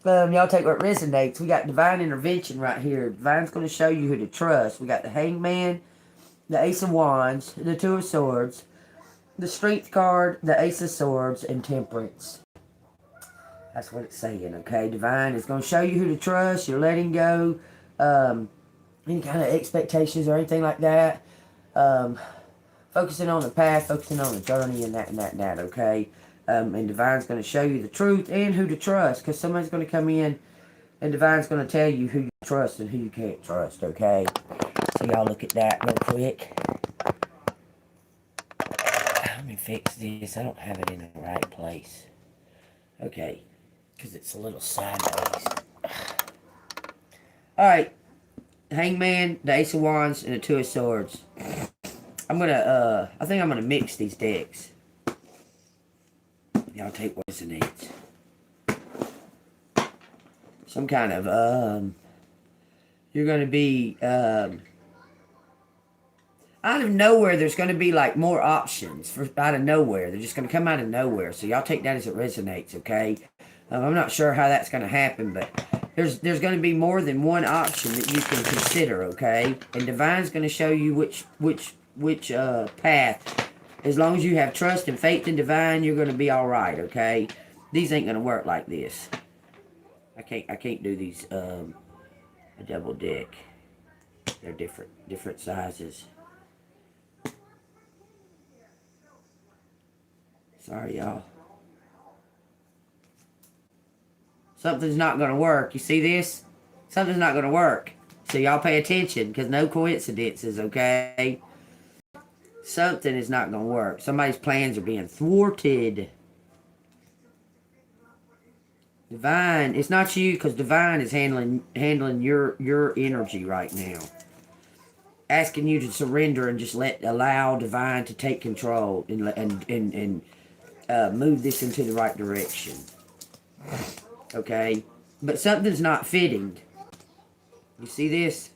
Y'all take what resonates. We got divine intervention right here. Divine's going to show you who to trust. We got the hangman, the ace of wands, the two of swords, the strength card, the ace of swords, and temperance. That's what it's saying, okay? Divine is going to show you who to trust. You're letting go any kind of expectations or anything like that. Focusing on the path, focusing on the journey, and that, okay? And Divine's going to show you the truth and who to trust, because somebody's going to come in and Divine's going to tell you who you trust and who you can't trust, okay? So y'all look at that real quick. Let me fix this. I don't have it in the right place. Okay, because it's a little sideways. Alright, Hangman, the Ace of Wands, and the Two of Swords. I think I'm gonna mix these decks. Y'all take what resonates. Some kind of, you're gonna be, out of nowhere, there's gonna be like more options out of nowhere. They're just gonna come out of nowhere. So y'all take that as it resonates, okay? I'm not sure how that's gonna happen, but there's going to be more than one option that you can consider, okay? And Divine's going to show you which path. As long as you have trust and faith in Divine, you're going to be all right, okay? These ain't going to work like this. I can't do these a double deck. They're different sizes. Sorry, y'all. Something's not going to work. You see this? Something's not going to work. So y'all pay attention, because no coincidences, okay? Something is not going to work. Somebody's plans are being thwarted. Divine, it's not you, because Divine is handling your energy right now. Asking you to surrender and just allow Divine to take control and move this into the right direction. Okay, but something's not fitting. You see this?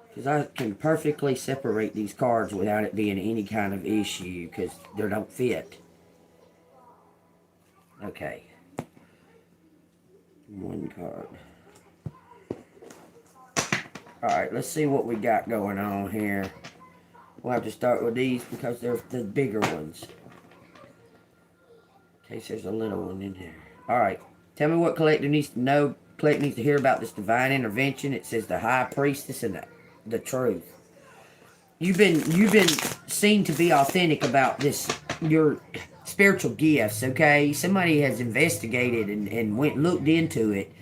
Because I can perfectly separate these cards without it being any kind of issue, because they don't fit. Okay. One card. Alright, let's see what we got going on here. We'll have to start with these because they're the bigger ones. In case there's a little one in here. Alright. Tell me what collector needs to know. Collector needs to hear about this divine intervention. It says the high priestess and the truth. You've been seen to be authentic about this, your spiritual gifts, okay? Somebody has investigated and looked into it.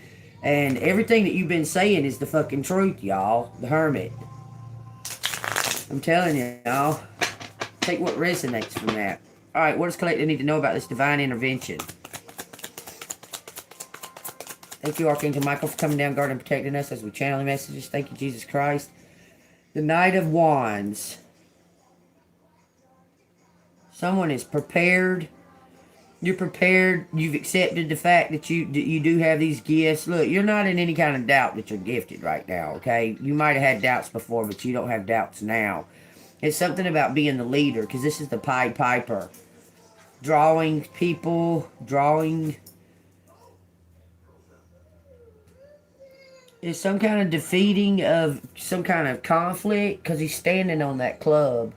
And everything that you've been saying is the fucking truth, y'all. The Hermit. I'm telling you, y'all. Take what resonates from that. Alright, what does collector need to know about this divine intervention? Thank you, Archangel Michael, for coming down, guarding, and protecting us as we channel the messages. Thank you, Jesus Christ. The Knight of Wands. Someone is prepared. You're prepared. You've accepted the fact that you do have these gifts. Look, you're not in any kind of doubt that you're gifted right now, okay? You might have had doubts before, but you don't have doubts now. It's something about being the leader, because this is the Pied Piper. Drawing people, It's some kind of defeating of some kind of conflict, because he's standing on that club.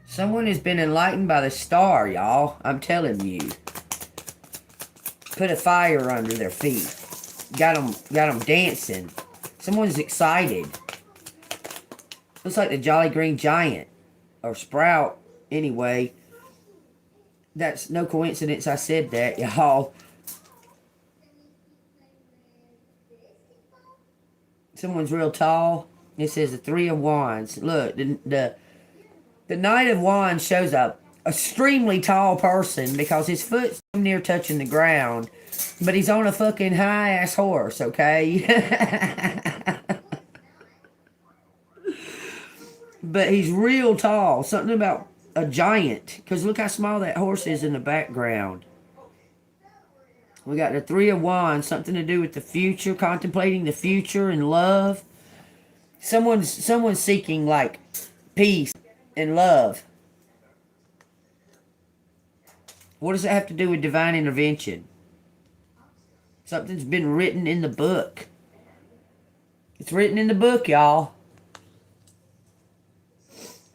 Someone has been enlightened by the star, y'all. I'm telling you. Put a fire under their feet. Got them dancing. Someone's excited. Looks like the Jolly Green Giant. Or Sprout. Anyway. That's no coincidence I said that, y'all. Someone's real tall. It says the Three of Wands. Look, the Knight of Wands shows up extremely tall person because his foot's near touching the ground, but he's on a fucking high-ass horse, okay? But he's real tall. Something about a giant, because look how small that horse is in the background. We got the Three of Wands, something to do with the future, contemplating the future and love. Someone's seeking, like, peace and love. What does it have to do with divine intervention? Something's been written in the book. It's written in the book, y'all.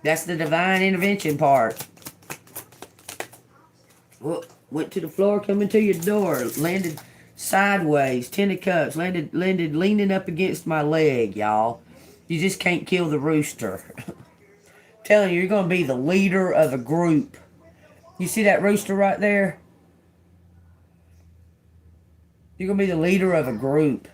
That's the divine intervention part. Well, went to the floor, coming to your door, landed sideways, 10 of cups, landed leaning up against my leg, y'all. You just can't kill the rooster. Telling you, you're going to be the leader of a group. You see that rooster right there? You're going to be the leader of a group.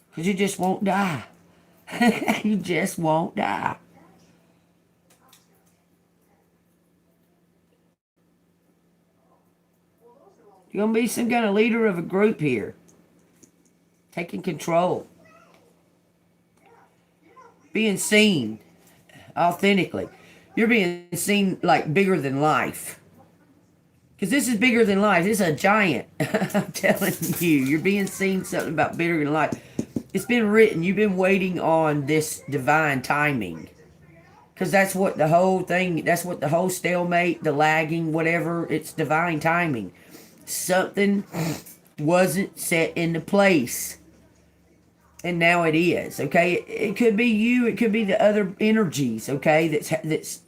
Because you just won't die. You just won't die. You're going to be some kind of leader of a group here. Taking control. Being seen authentically. You're being seen like bigger than life. Because this is bigger than life. This is a giant. I'm telling you. You're being seen something about bigger than life. It's been written. You've been waiting on this divine timing. Because that's what the whole thing, that's what the whole stalemate, the lagging, whatever, it's divine timing. Something wasn't set into place. And now it is, okay? It could be you, it could be the other energies, okay? That's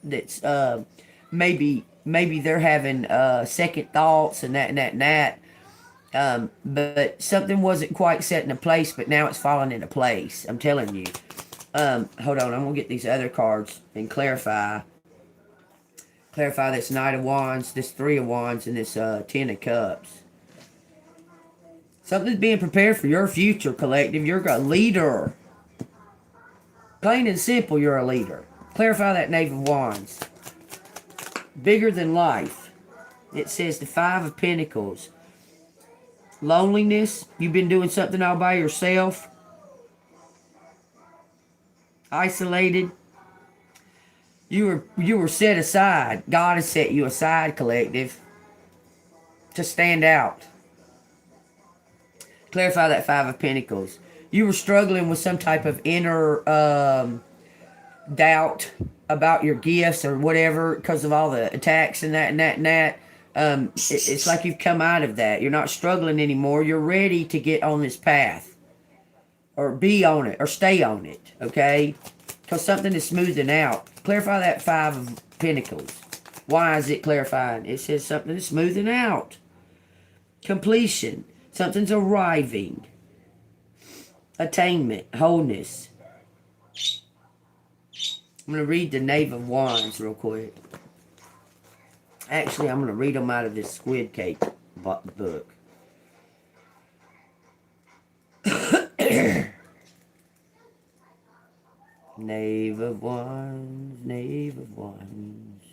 maybe they're having second thoughts and that. But something wasn't quite set into place, but now it's falling into place. I'm telling you. Hold on, I'm gonna get these other cards and clarify this Knight of Wands, this Three of Wands, and this Ten of Cups. Something's being prepared for your future, collective. You're a leader. Plain and simple, you're a leader. Clarify that Knave of Wands. Bigger than life. It says the Five of Pentacles. Loneliness. You've been doing something all by yourself. Isolated. You were set aside. God has set you aside, collective, to stand out. Clarify that Five of Pentacles. You were struggling with some type of inner doubt about your gifts or whatever because of all the attacks and that. It's like you've come out of that. You're not struggling anymore. You're ready to get on this path. Or be on it. Or stay on it. Okay? Because something is smoothing out. Clarify that Five of Pentacles. Why is it clarifying? It says something is smoothing out. Completion. Something's arriving. Attainment. Wholeness. I'm going to read the Knave of Wands real quick. Actually, I'm going to read them out of this Squid Cake book. Knave of Wands, Knave of Wands.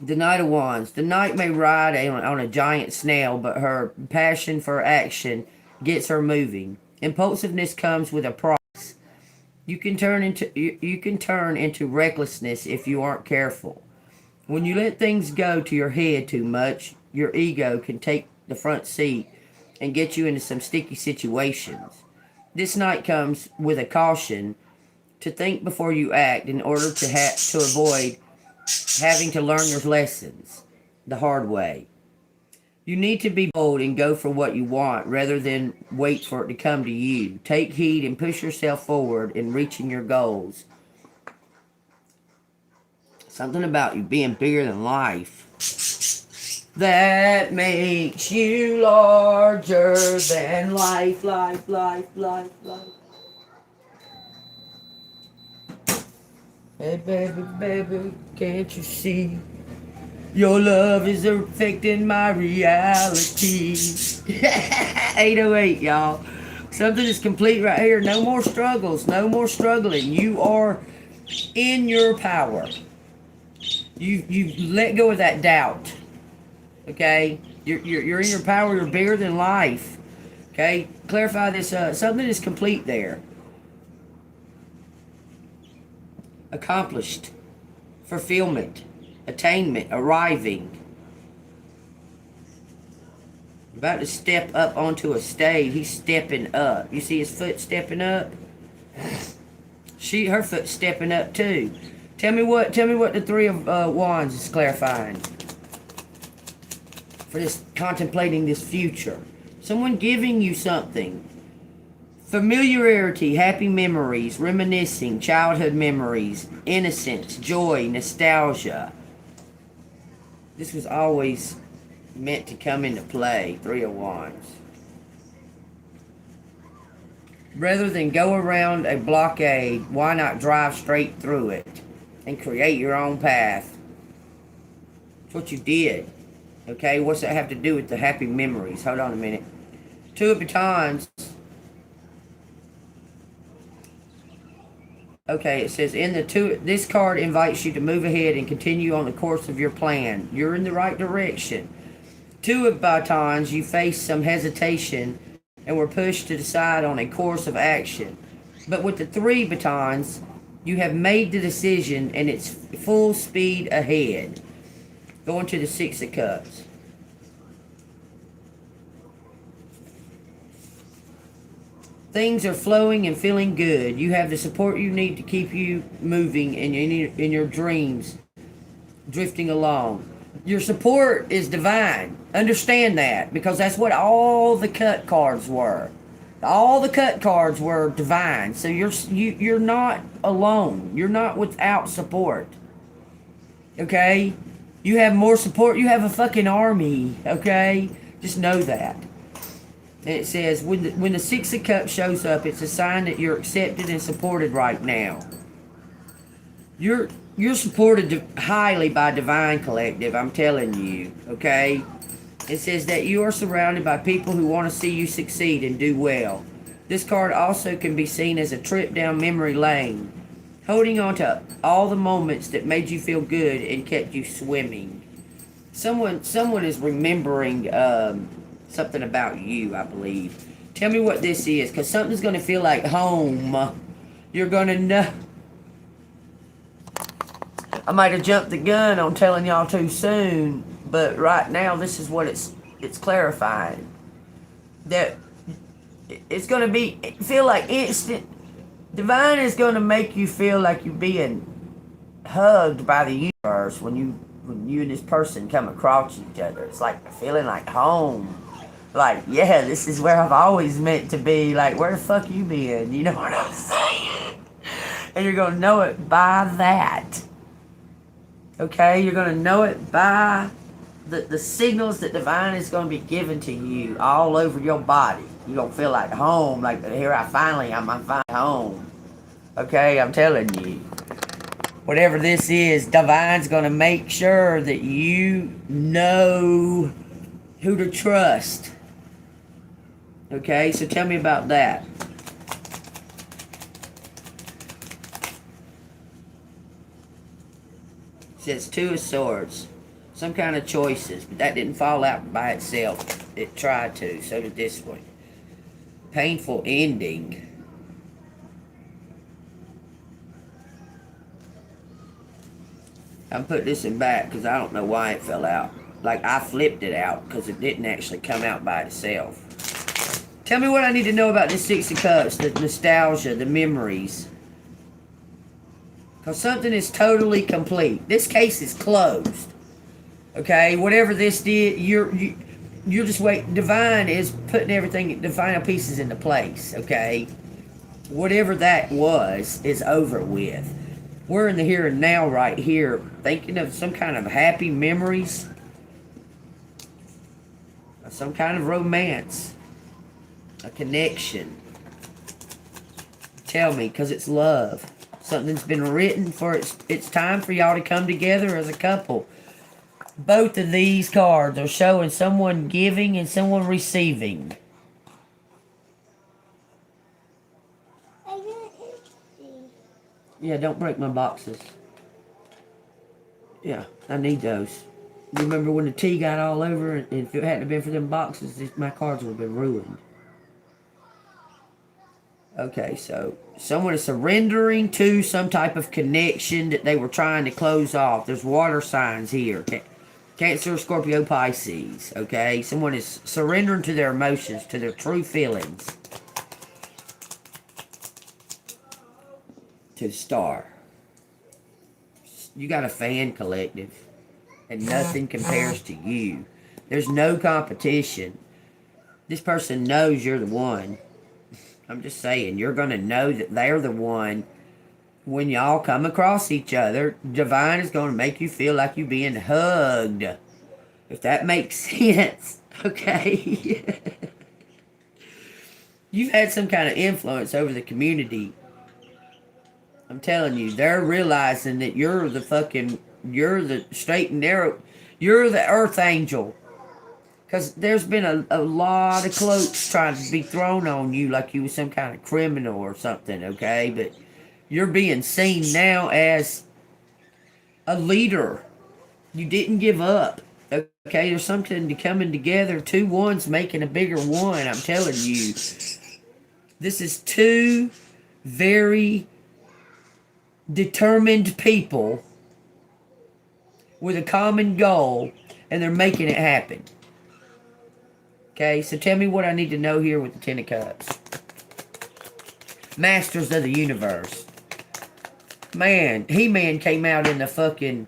The Knight of Wands. The Knight may ride on a giant snail, but her passion for action gets her moving. Impulsiveness comes with a price. You can turn into recklessness if you aren't careful. When you let things go to your head too much, your ego can take the front seat and get you into some sticky situations. This Knight comes with a caution to think before you act in order to avoid having to learn your lessons the hard way. You need to be bold and go for what you want rather than wait for it to come to you. Take heed and push yourself forward in reaching your goals. Something about you being bigger than life. That makes you larger than life. Hey, baby, can't you see? Your love is affecting my reality. 808, y'all. Something is complete right here. No more struggles. No more struggling. You are in your power. You let go of that doubt. Okay? You're in your power. You're bigger than life. Okay? Clarify this. Something is complete there. Accomplished. Fulfillment. Attainment. Arriving. About to step up onto a stage. He's stepping up. You see his foot stepping up? Her foot's stepping up too. Tell me what the Three of Wands is clarifying. For this, contemplating this future. Someone giving you something. Familiarity, happy memories, reminiscing, childhood memories, innocence, joy, nostalgia. This was always meant to come into play. Three of Wands. Rather than go around a blockade, why not drive straight through it and create your own path? That's what you did. Okay, what's that have to do with the happy memories? Hold on a minute. Two of Batons. Okay, it says this card invites you to move ahead and continue on the course of your plan. You're in the right direction. Two of Batons, you face some hesitation and were pushed to decide on a course of action. But with the Three Batons, you have made the decision and it's full speed ahead. Going to the Six of Cups. Things are flowing and feeling good. You have the support you need to keep you moving in your dreams, drifting along. Your support is divine. Understand that, because that's what all the cut cards were. All the cut cards were divine. So you're not alone. You're not without support. Okay? You have more support. You have a fucking army. Okay? Just know that. And it says, when the Six of Cups shows up, it's a sign that you're accepted and supported right now. You're supported highly by Divine Collective, I'm telling you, okay? It says that you are surrounded by people who want to see you succeed and do well. This card also can be seen as a trip down memory lane, holding on to all the moments that made you feel good and kept you swimming. Someone is remembering something about you, I believe. Tell me what this is, because something's going to feel like home. You're going to know. I might have jumped the gun on telling y'all too soon, but right now this is what it's clarifying. That it's going to feel like instant. Divine is going to make you feel like you're being hugged by the universe when you and this person come across each other. It's like feeling like home. Like, yeah, this is where I've always meant to be. Like, where the fuck you been? You know what I'm saying? And you're going to know it by that. Okay? You're going to know it by the signals that Divine is going to be given to you all over your body. You're going to feel like home. Like, here I'm finally home. Okay? I'm telling you. Whatever this is, Divine's going to make sure that you know who to trust. Okay, so tell me about that. It says Two of Swords. Some kind of choices, but that didn't fall out by itself. It tried to, so did this one. Painful ending. I'm putting this in back because I don't know why it fell out. Like, I flipped it out because it didn't actually come out by itself. Tell me what I need to know about this Six of Cups, the nostalgia, the memories. Because something is totally complete. This case is closed. Okay, whatever this did, you're just waiting. Divine is putting everything, the final pieces into place, okay? Whatever that was is over with. We're in the here and now right here, thinking of some kind of happy memories. Some kind of romance. A connection. Tell me, because it's love. Something's been written for it's time for y'all to come together as a couple. Both of these cards are showing someone giving and someone receiving. Yeah, don't break my boxes. Yeah, I need those. Remember when the tea got all over, and if it hadn't been for them boxes, my cards would have been ruined. Okay, so someone is surrendering to some type of connection that they were trying to close off. There's water signs here. Cancer, Scorpio, Pisces. Okay? Someone is surrendering to their emotions, to their true feelings. To the Star. You got a fan, collective. And nothing compares to you. There's no competition. This person knows you're the one. I'm just saying, you're going to know that they're the one. When y'all come across each other, Divine is going to make you feel like you're being hugged. If that makes sense. Okay? You've had some kind of influence over the community. I'm telling you, they're realizing that you're the straight and narrow, you're the earth angel. Because there's been a lot of cloaks trying to be thrown on you like you was some kind of criminal or something, okay? But you're being seen now as a leader. You didn't give up, okay? There's something coming together. 2 ones making a bigger one, I'm telling you. This is 2 very determined people with a common goal, and they're making it happen. Okay, so tell me what I need to know here with the 10 of Cups. Masters of the Universe. Man, He-Man came out in the fucking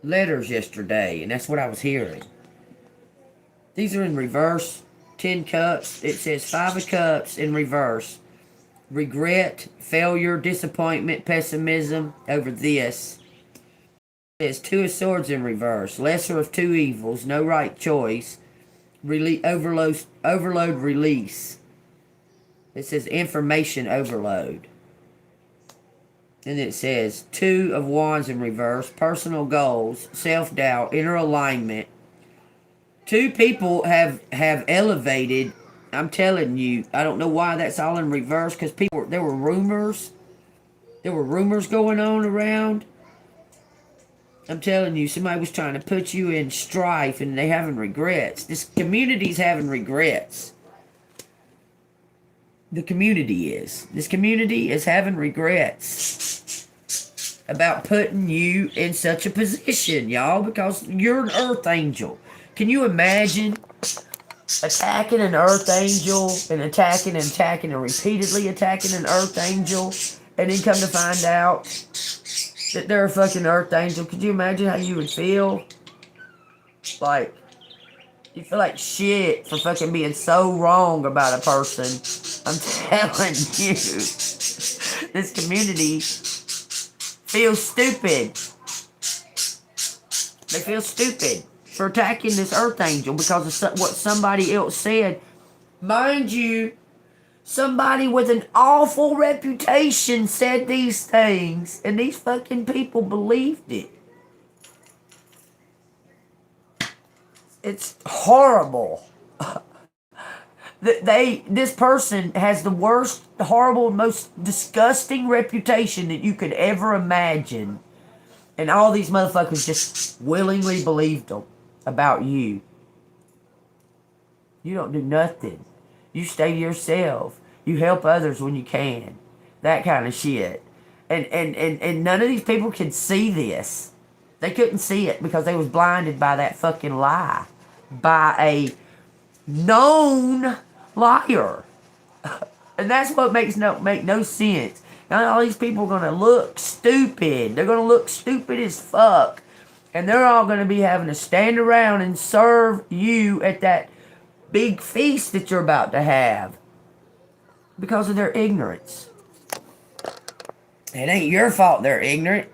letters yesterday, and that's what I was hearing. These are in reverse. 10 Cups. It says 5 of Cups in reverse. Regret, failure, disappointment, pessimism over this. It says 2 of Swords in reverse. Lesser of 2 evils. No right choice. Overload release. It says information overload. And it says 2 of Wands in reverse. Personal goals, self-doubt, inner alignment. 2 people have elevated. I'm telling you, I don't know why that's all in reverse, because there were rumors. There were rumors going on around. I'm telling you, somebody was trying to put you in strife, and they having regrets. This community's having regrets. The community is. This community is having regrets about putting you in such a position, y'all, because you're an earth angel. Can you imagine attacking an earth angel and attacking and repeatedly attacking an earth angel, and then come to find out that they're a fucking earth angel? Could you imagine how you would feel? Like, you feel like shit for fucking being so wrong about a person. I'm telling you. This community feels stupid. They feel stupid for attacking this earth angel because of what somebody else said. Mind you, somebody with an awful reputation said these things, and these fucking people believed it. It's horrible. This person has the worst, horrible, most disgusting reputation that you could ever imagine. And all these motherfuckers just willingly believed them about you. You don't do nothing. You stay to yourself. You help others when you can. That kind of shit. And none of these people can see this. They couldn't see it because they was blinded by that fucking lie. By a known liar. And that's what make no sense. Now all these people are going to look stupid. They're going to look stupid as fuck. And they're all going to be having to stand around and serve you at that big feast that you're about to have. Because of their ignorance. It ain't your fault they're ignorant.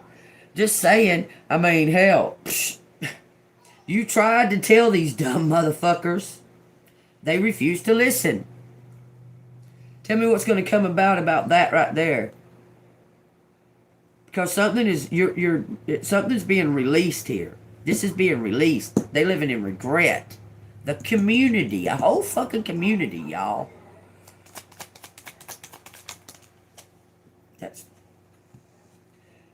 Just saying. I mean, hell. You tried to tell these dumb motherfuckers. They refused to listen. Tell me what's going to come about that right there. Because something is something's being released here. This is being released. They living in regret. The community, a whole fucking community, y'all.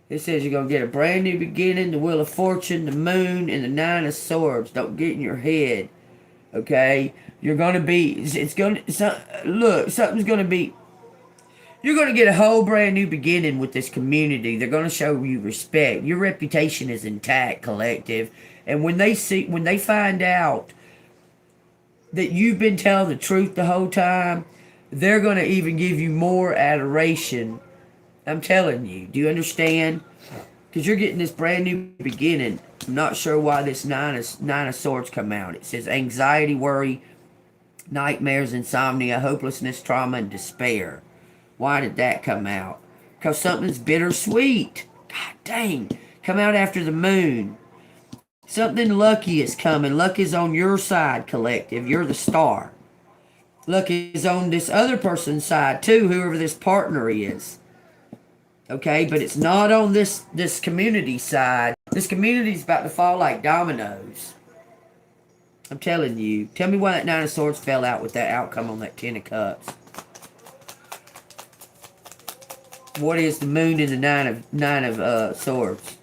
It says you're going to get a brand new beginning, the Wheel of Fortune, the Moon, and the 9 of Swords. Don't get in your head. Okay? You're going to be, something's going to be, you're going to get a whole brand new beginning with this community. They're going to show you respect. Your reputation is intact, collective. And when they find out that you've been telling the truth the whole time, they're going to even give you more adoration. I'm telling you. Do you understand? Because you're getting this brand new beginning. I'm not sure why this nine of swords come out. It says anxiety, worry, nightmares, insomnia, hopelessness, trauma, and despair. Why did that come out? Because something's bittersweet. God dang. Come out after the moon. Something lucky is coming. Luck is on your side, collective. You're the star. Luck is on this other person's side, too, whoever this partner is. Okay, but it's not on this community side. This community's about to fall like dominoes. I'm telling you. Tell me why that Nine of Swords fell out with that outcome on that Ten of Cups. What is the moon and the nine of swords?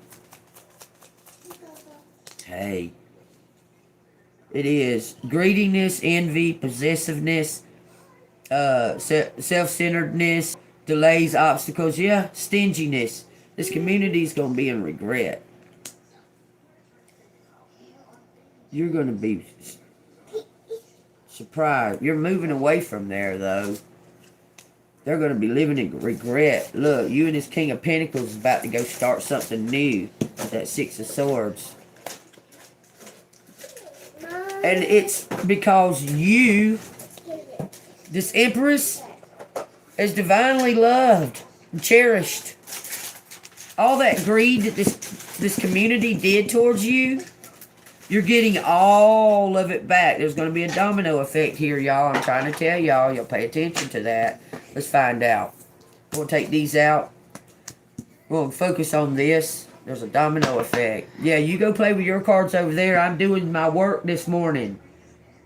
Hey. It is greediness, envy, possessiveness, self-centeredness, delays, obstacles. Yeah, stinginess. This community is going to be in regret. You're going to be surprised. You're moving away from there, though. They're going to be living in regret. Look, you and this King of Pentacles is about to go start something new with that Six of Swords. And it's because you, this Empress, is divinely loved and cherished. All that greed that this community did towards you, you're getting all of it back. There's going to be a domino effect here, y'all. I'm trying to tell y'all. Y'all pay attention to that. Let's find out. We'll take these out. We'll focus on this. There's a domino effect. Yeah, you go play with your cards over there. I'm doing my work this morning.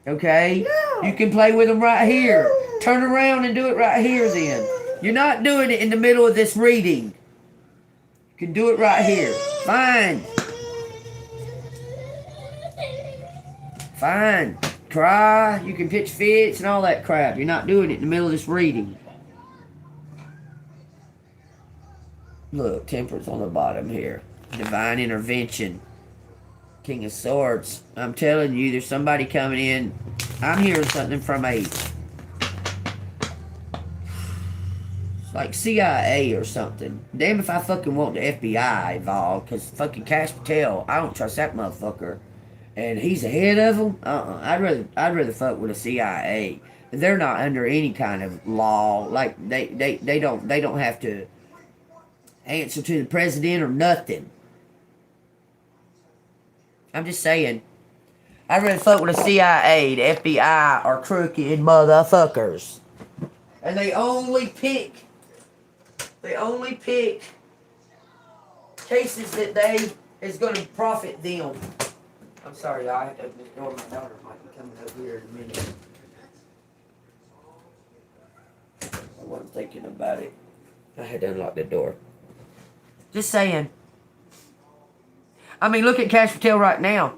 Okay? No. You can play with them right here. Turn around and do it right here then. You're not doing it in the middle of this reading. You can do it right here. Fine. Fine. Cry. You can pitch fits and all that crap. You're not doing it in the middle of this reading. Look, Temperance on the bottom here. Divine intervention. King of Swords. I'm telling you, there's somebody coming in. I'm hearing something from it's like CIA or something. Damn if I fucking want the FBI involved. Because fucking Kash Patel, I don't trust that motherfucker. And he's ahead of them. I'd rather fuck with the CIA. They're not under any kind of law. Like they don't have to answer to the president or nothing. I'm just saying. I'd rather fuck with the CIA, the FBI, or crooked motherfuckers. And they only pick cases that is going to profit them. I'm sorry, y'all. I have to open this door. My daughter might be coming over here in a minute. I wasn't thinking about it. I had to unlock the door. Just saying. I mean, look at Kash Patel right now.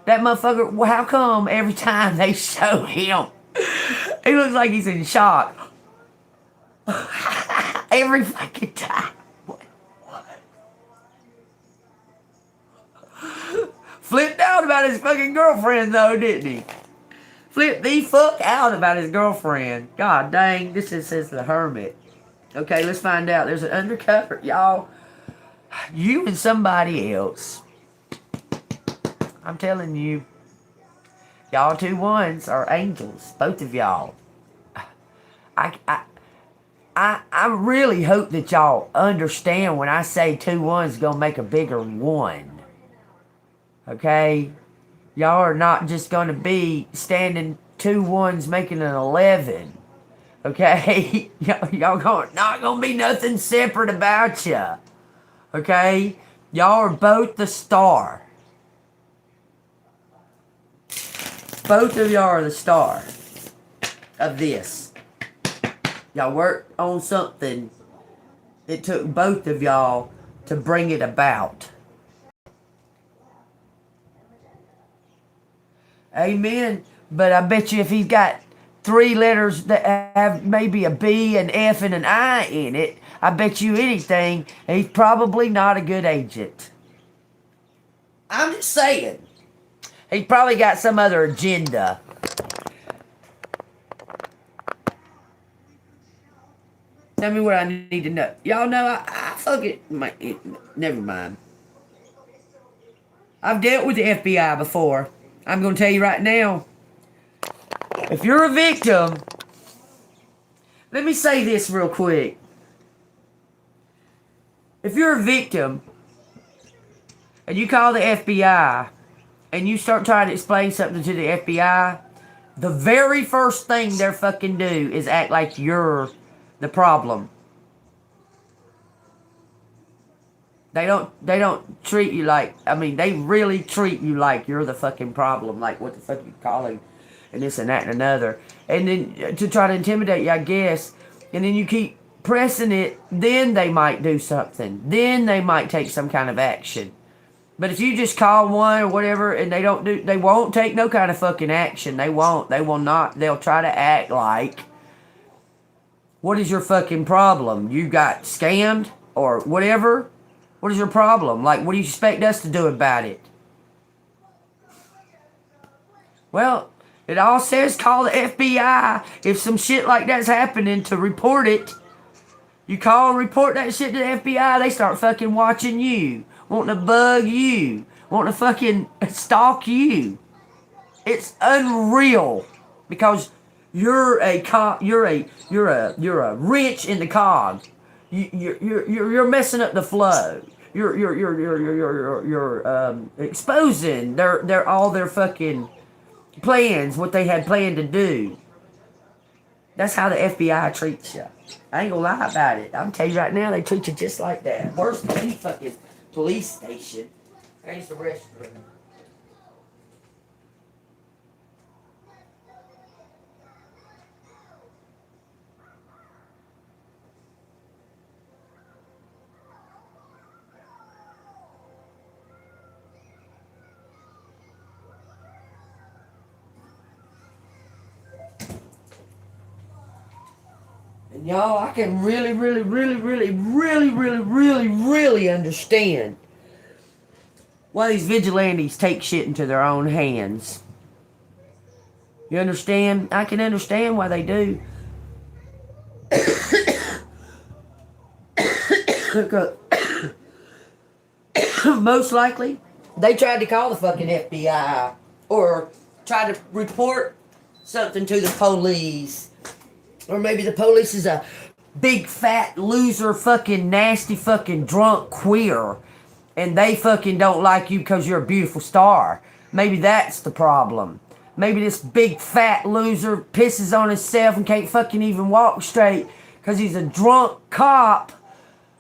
That motherfucker, well, how come every time they show him, he looks like he's in shock? Every fucking time. What? Flipped out about his fucking girlfriend, though, didn't he? Flipped the fuck out about his girlfriend. God dang, this says the Hermit. Okay, let's find out. There's an undercover, y'all. You and somebody else. I'm telling you. Y'all 2-1s are angels. Both of y'all. I really hope that y'all understand when I say 2-1's gonna make a bigger 1. Okay? Y'all are not just gonna be standing 2-1s making an 11. Okay? Y'all not gonna be nothing separate about ya. Okay? Y'all are both the star. Both of y'all are the star of this. Y'all worked on something. It took both of y'all to bring it about. Amen. But I bet you if he's got 3 letters that have maybe a B, an F, and an I in it, I bet you anything, he's probably not a good agent. I'm just saying. He probably got some other agenda. Tell me what I need to know. Y'all know I fuck it. Never mind. I've dealt with the FBI before. I'm going to tell you right now. If you're a victim, let me say this real quick. If you're a victim and you call the FBI and you start trying to explain something to the FBI, the very first thing they're fucking do is act like you're the problem. They don't treat you like, I mean, they really treat you like you're the fucking problem. Like, what the fuck you calling and this and that and another. And then to try to intimidate you, I guess. And then you keep pressing it, then they might do something. Then they might take some kind of action. But if you just call one or whatever and they won't take no kind of fucking action. They won't. They will not. They'll try to act like, what is your fucking problem? You got scammed or whatever? What is your problem? Like, what do you expect us to do about it? Well, it all says call the FBI if some shit like that's happening to report it. You call and report that shit to the FBI, they start fucking watching you, wanting to bug you, wanting to fucking stalk you. It's unreal because you're a wrench in the cog. You're messing up the flow. You're exposing their all their fucking plans, what they had planned to do. That's how the FBI treats you. I ain't gonna lie about it. I'm telling you right now, they treat you just like that. Worse than any fucking police station. There's the restroom. And y'all, I can really understand why these vigilantes take shit into their own hands. You understand? I can understand why they do. Most likely, they tried to call the fucking FBI or tried to report something to the police. Or maybe the police is a big fat loser fucking nasty fucking drunk queer and they fucking don't like you because you're a beautiful star. Maybe that's the problem. Maybe this big fat loser pisses on himself and can't fucking even walk straight because he's a drunk cop,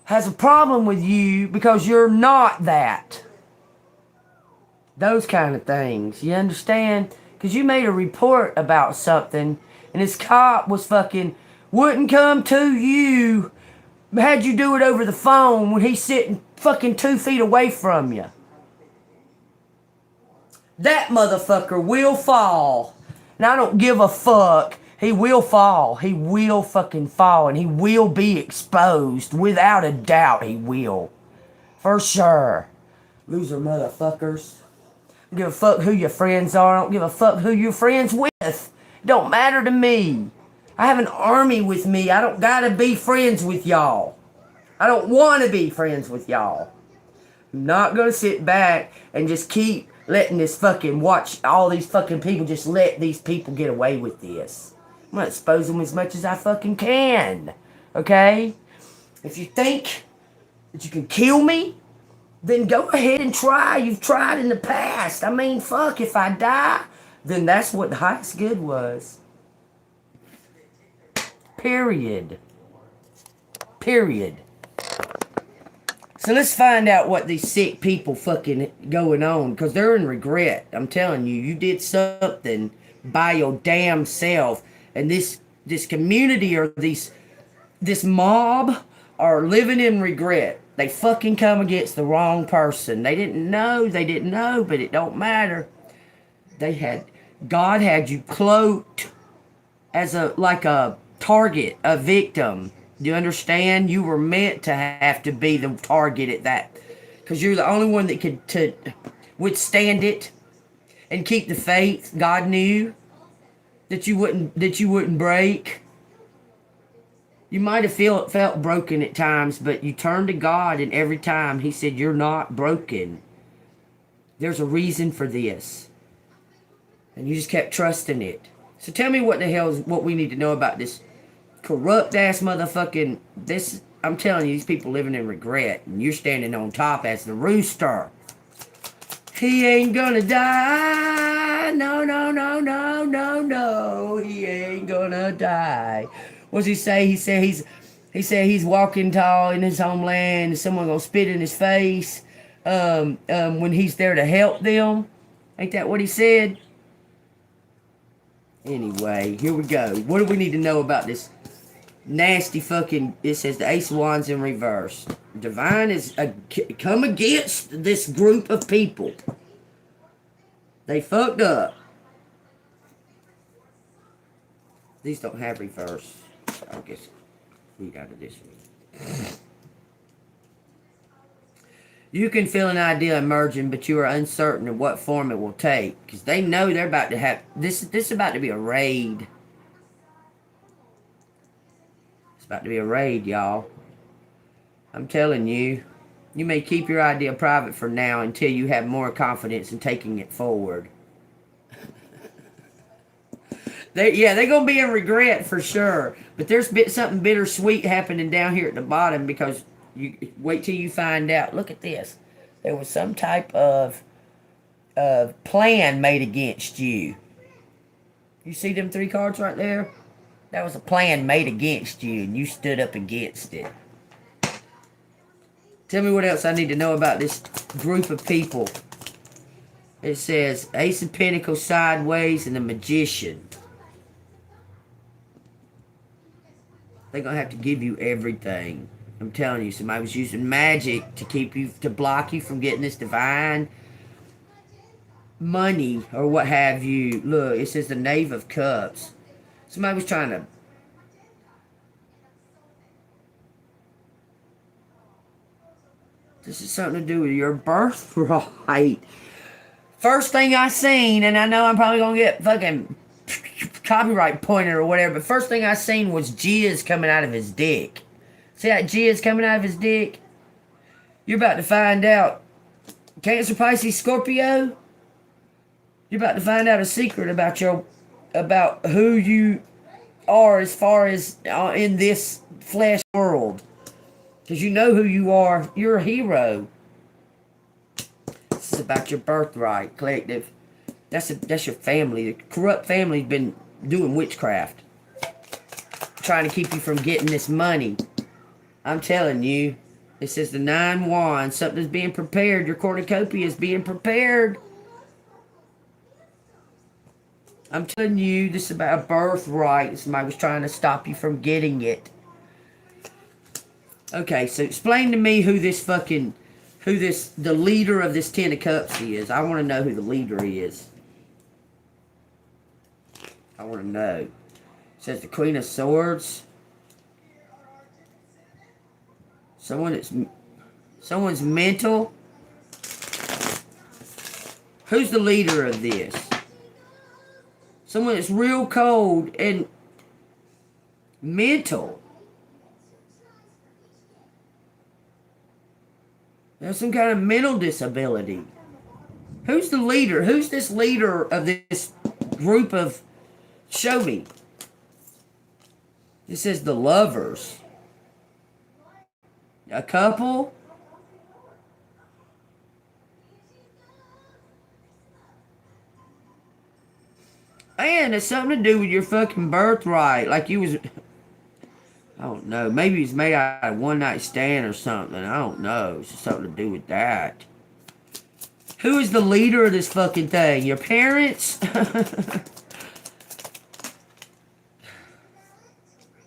has a problem with you because you're not that. Those kind of things, you understand? Because you made a report about something and this cop was fucking, wouldn't come to you, had you do it over the phone when he's sitting fucking 2 feet away from you. That motherfucker will fall. And I don't give a fuck. He will fall. He will fucking fall. And he will be exposed. Without a doubt, he will. For sure. Loser motherfuckers. I don't give a fuck who your friends are. I don't give a fuck who you're friends with. It don't matter to me. I have an army with me. I don't gotta be friends with y'all. I don't want to be friends with y'all. I'm not gonna sit back and just keep letting this fucking watch all these fucking people just let these people get away with this. I'm gonna expose them as much as I fucking can. Okay? If you think that you can kill me, then go ahead and try. You've tried in the past. I mean, fuck, if I die, then that's what the highest good was. Period. Period. So let's find out what these sick people fucking going on. Because they're in regret. I'm telling you, you did something by your damn self. And this community or this mob are living in regret. They fucking come against the wrong person. They didn't know, but it don't matter. God had you cloaked as a target, a victim. Do you understand? You were meant to have to be the target at that. Because you're the only one that could to withstand it. and keep the faith. God knew that you wouldn't break. You might have felt broken at times, but you turned to God, and every time He said, "You're not broken. There's a reason for this." And you just kept trusting it. So tell me what the hell is what we need to know about this corrupt ass motherfucking this. I'm telling you, these people living in regret, and you're standing on top as the rooster. He ain't gonna die. No, no, no, no, no, no. He ain't gonna die. What's he say? He said he's walking tall in his homeland, and someone gonna spit in his face. When he's there to help them. Ain't that what he said? Anyway, here we go. What do we need to know about this nasty fucking... It says the Ace of Wands in reverse. Divine is come against this group of people. They fucked up. These don't have reverse. So I guess we got it this one. You can feel an idea emerging, but you are uncertain of what form it will take. Because they know they're about to have... This is about to be a raid. It's about to be a raid, y'all. I'm telling you. You may keep your idea private for now until you have more confidence in taking it forward. They're going to be in regret for sure. But there's something bittersweet happening down here at the bottom because... You wait till you find out. Look at this. There was some type of plan made against you. You see them 3 cards right there? That was a plan made against you, and you stood up against it. Tell me what else I need to know about this group of people. It says Ace of Pentacles sideways and the Magician. They're going to have to give you everything. I'm telling you, somebody was using magic to block you from getting this divine money or what have you. Look, it says the Knave of Cups. Somebody was trying to... This is something to do with your birthright. First thing I seen, and I know I'm probably going to get fucking copyright pointed or whatever, but first thing I seen was jizz coming out of his dick. See that jizz coming out of his dick? You're about to find out. Cancer, Pisces, Scorpio. You're about to find out a secret about who you are as far as in this flesh world. Because you know who you are. You're a hero. This is about your birthright, collective. That's your family. The corrupt family's been doing witchcraft. Trying to keep you from getting this money. I'm telling you, it says the 9 Wands. Something's being prepared. Your cornucopia is being prepared. I'm telling you, this is about a birthright. Somebody was trying to stop you from getting it. Okay, so explain to me who the leader of this 10 of Cups is. I want to know who the leader is. I want to know. It says the Queen of Swords. Someone's mental. Who's the leader of this? Someone that's real cold and mental. There's some kind of mental disability. Who's the leader? Who's this leader of this group of... Show me. It says the Lovers. A couple? Man, it's something to do with your fucking birthright. Like you was... I don't know. Maybe it's made out of one night stand or something. I don't know. It's just something to do with that. Who is the leader of this fucking thing? Your parents?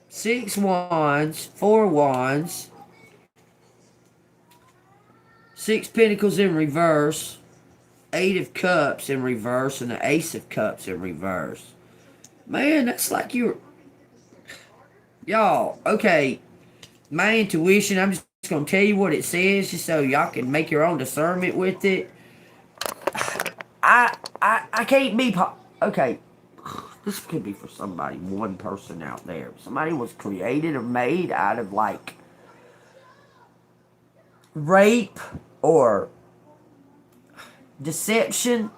6 Wands. 4 Wands. 6 Pentacles in reverse. 8 of Cups in reverse. And the Ace of Cups in reverse. Man, that's like you're... Y'all, okay. My intuition, I'm just going to tell you what it says just so y'all can make your own discernment with it. I can't be okay. This could be for somebody, one person out there. Somebody was created or made out of like rape or deception.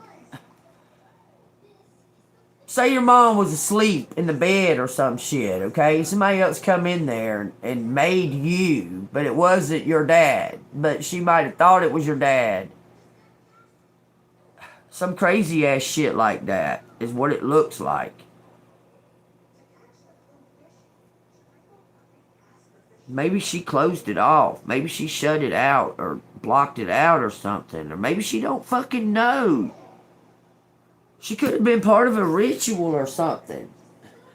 Say your mom was asleep in the bed or some shit, okay? Somebody else come in there and made you, but it wasn't your dad. But she might have thought it was your dad. Some crazy ass shit like that is what it looks like. Maybe she closed it off. Maybe she shut it out or blocked it out or something. Or maybe she don't fucking know. She could have been part of a ritual or something.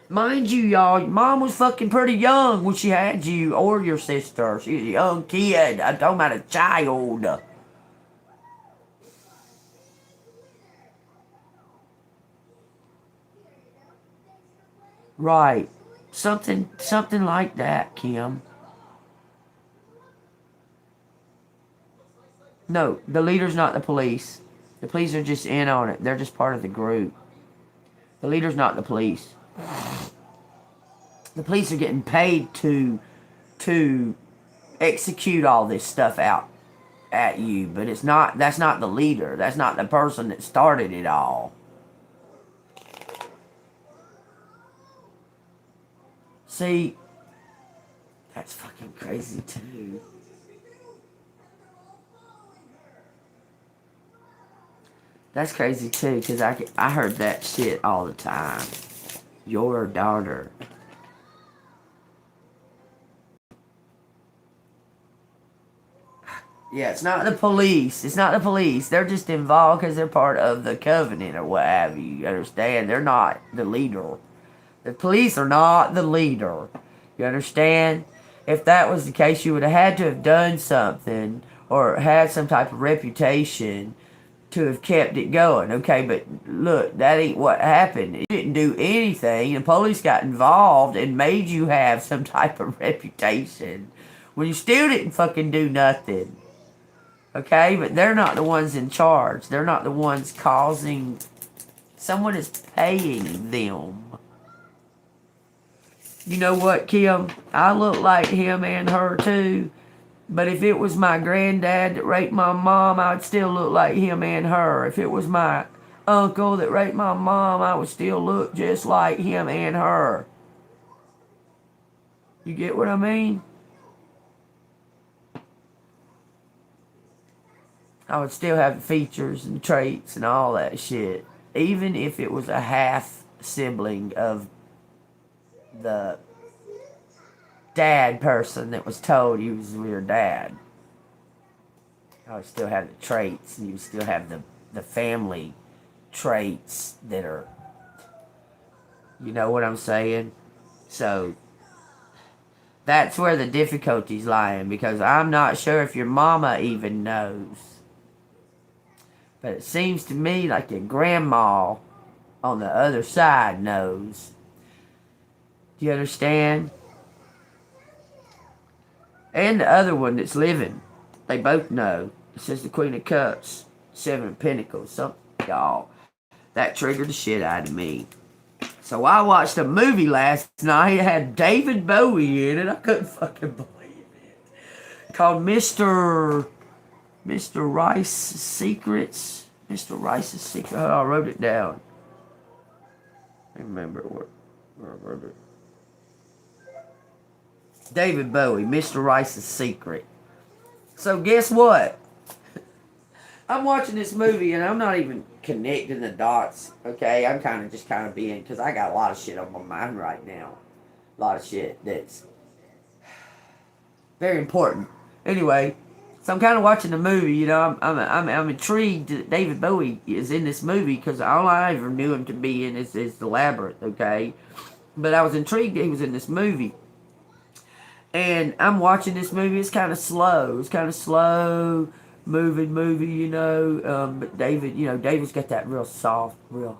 Mind you, y'all, your mom was fucking pretty young when she had you or your sister. She was a young kid. I'm talking about a child. Right. Something like that, Kim. No, the leader's not the police. The police are just in on it. They're just part of the group. The leader's not the police. The police are getting paid to execute all this stuff out at you, but it's not. That's not the leader. That's not the person that started it all. See, that's fucking crazy too. That's crazy too, because I heard that shit all the time. Your daughter. Yeah, it's not the police. It's not the police. They're just involved because they're part of the covenant or what have you. You understand? They're not the leader. The police are not the leader. You understand? If that was the case, you would have had to have done something or had some type of reputation to have kept it going. Okay, but look, that ain't what happened. You didn't do anything. The police got involved and made you have some type of reputation when you still didn't fucking do nothing. Okay, but they're not the ones in charge. They're not the ones causing. Someone is paying them. You know what, Kim? I look like him and her too. But if it was my granddad that raped my mom, I would still look like him and her. If it was my uncle that raped my mom, I would still look just like him and her. You get what I mean? I would still have the features and traits and all that shit. Even if it was a half sibling of the dad person that was told he was your dad. I would still have the traits, and you would still have the family traits that are, you know what I'm saying? So, that's where the difficulty's lying, because I'm not sure if your mama even knows. But it seems to me like your grandma on the other side knows. Do you understand? And the other one that's living. They both know. It says the Queen of Cups, Seven of Pentacles. Something, y'all. That triggered the shit out of me. So I watched a movie last night. It had David Bowie in it. I couldn't fucking believe it. Called Mr. Rice's Secrets. Mr. Rice's Secret. Oh, I wrote it down. I remember where I wrote it. David Bowie, Mr. Rice's Secret. So guess what? I'm watching this movie and I'm not even connecting the dots. Okay, I'm kind of being, because I got a lot of shit on my mind right now. A lot of shit that's very important. Anyway, so I'm kind of watching the movie. You know, I'm intrigued that David Bowie is in this movie, because all I ever knew him to be in is the Labyrinth. Okay, but I was intrigued that he was in this movie. And I'm watching this movie. It's kind of slow. It's kind of slow moving movie, you know. But David's got that real soft, real.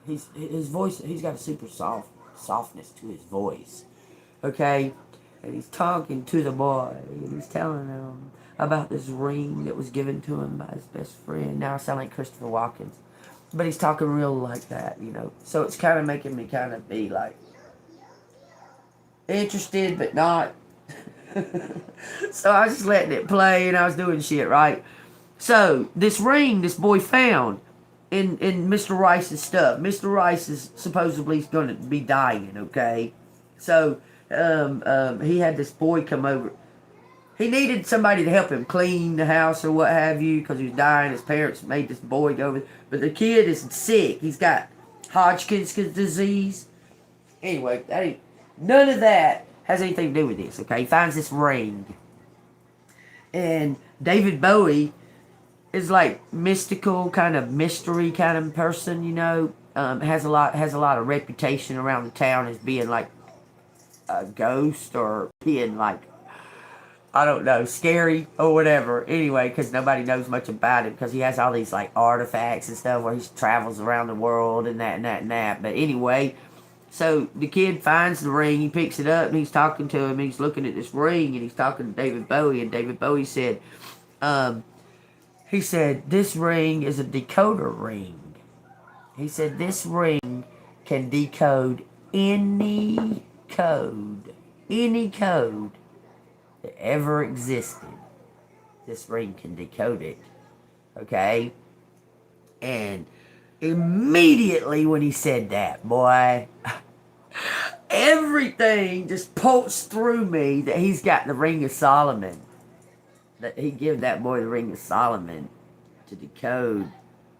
His voice. He's got a super softness to his voice. Okay, and he's talking to the boy. And he's telling him, about this ring that was given to him by his best friend. Now I sound like Christopher Watkins. But he's talking real like that, you know. So it's kind of making me kind of be like interested, but not. So I was just letting it play and I was doing shit, right? So this ring this boy found in Mr. Rice's stuff. Mr. Rice is supposedly going to be dying, okay? So he had this boy come over. He needed somebody to help him clean the house or what have you because he was dying. His parents made this boy go over. But the kid is sick. He's got Hodgkin's disease. Anyway, none of that has anything to do with this, okay? He finds this ring. And David Bowie is like mystical, kind of mystery kind of person, you know. Has a lot of reputation around the town as being like a ghost or being like, I don't know, scary or whatever. Anyway, because nobody knows much about him because he has all these like artifacts and stuff where he travels around the world and that and that and that. But anyway, so the kid finds the ring, he picks it up and he's talking to him and he's looking at this ring and he's talking to David Bowie and David Bowie said, he said, this ring is a decoder ring. He said, this ring can decode any code that ever existed. This ring can decode it. Okay? And immediately when he said that, boy, everything just pulsed through me that he's got the Ring of Solomon. That he gave that boy the Ring of Solomon to decode.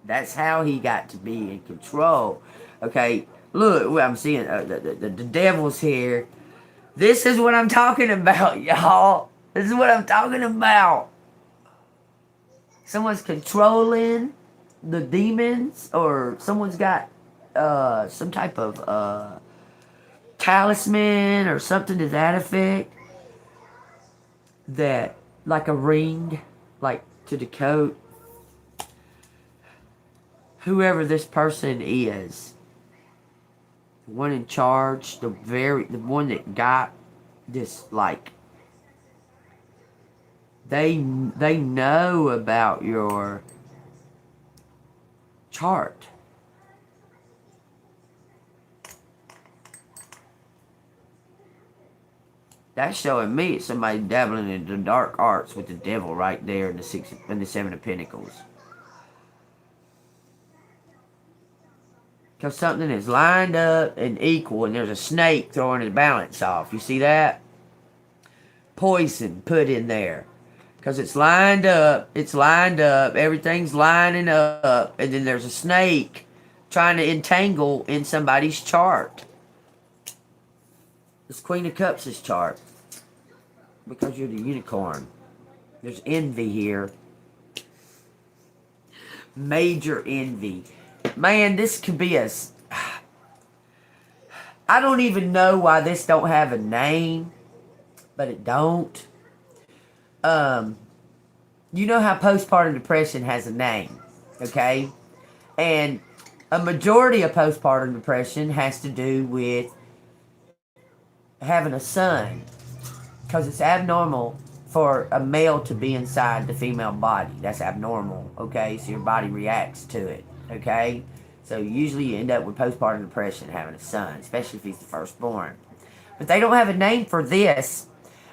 That's how he got to be in control. Okay, look, I'm seeing the devil's here. This is what I'm talking about, y'all. This is what I'm talking about. Someone's controlling the demons, or someone's got some type of talisman or something to that effect. That, like a ring, like to decode. Whoever this person is, the one in charge, the one that got this, like, they know about your chart. That's showing me it's somebody dabbling in the dark arts with the devil right there in the Seven of Pentacles. Because something is lined up and equal, and there's a snake throwing the balance off. You see that? Poison put in there. Because it's lined up, everything's lining up, and then there's a snake trying to entangle in somebody's chart. This Queen of Cups' chart. Because you're the unicorn. There's envy here. Major envy. Man, this could be a... I don't even know why this don't have a name. But it don't. You know how postpartum depression has a name. Okay? And a majority of postpartum depression has to do with having a son. Because it's abnormal for a male to be inside the female body. That's abnormal, okay? So your body reacts to it, okay? So usually you end up with postpartum depression having a son, especially if he's the firstborn. But they don't have a name for this,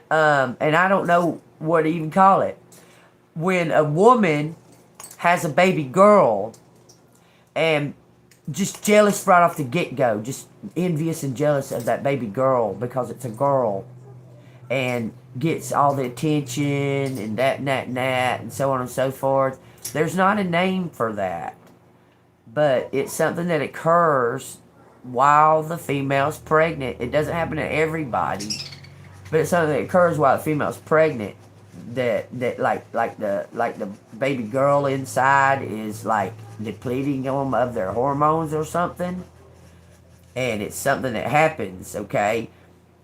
and I don't know what to even call it. When a woman has a baby girl and just jealous right off the get-go, just envious and jealous of that baby girl because it's a girl, and gets all the attention and that and that and that and so on and so forth. There's not a name for that. But it's something that occurs while the female's pregnant. It doesn't happen to everybody. But it's something that occurs while the female's pregnant. That like the baby girl inside is like depleting them of their hormones or something. And it's something that happens, okay?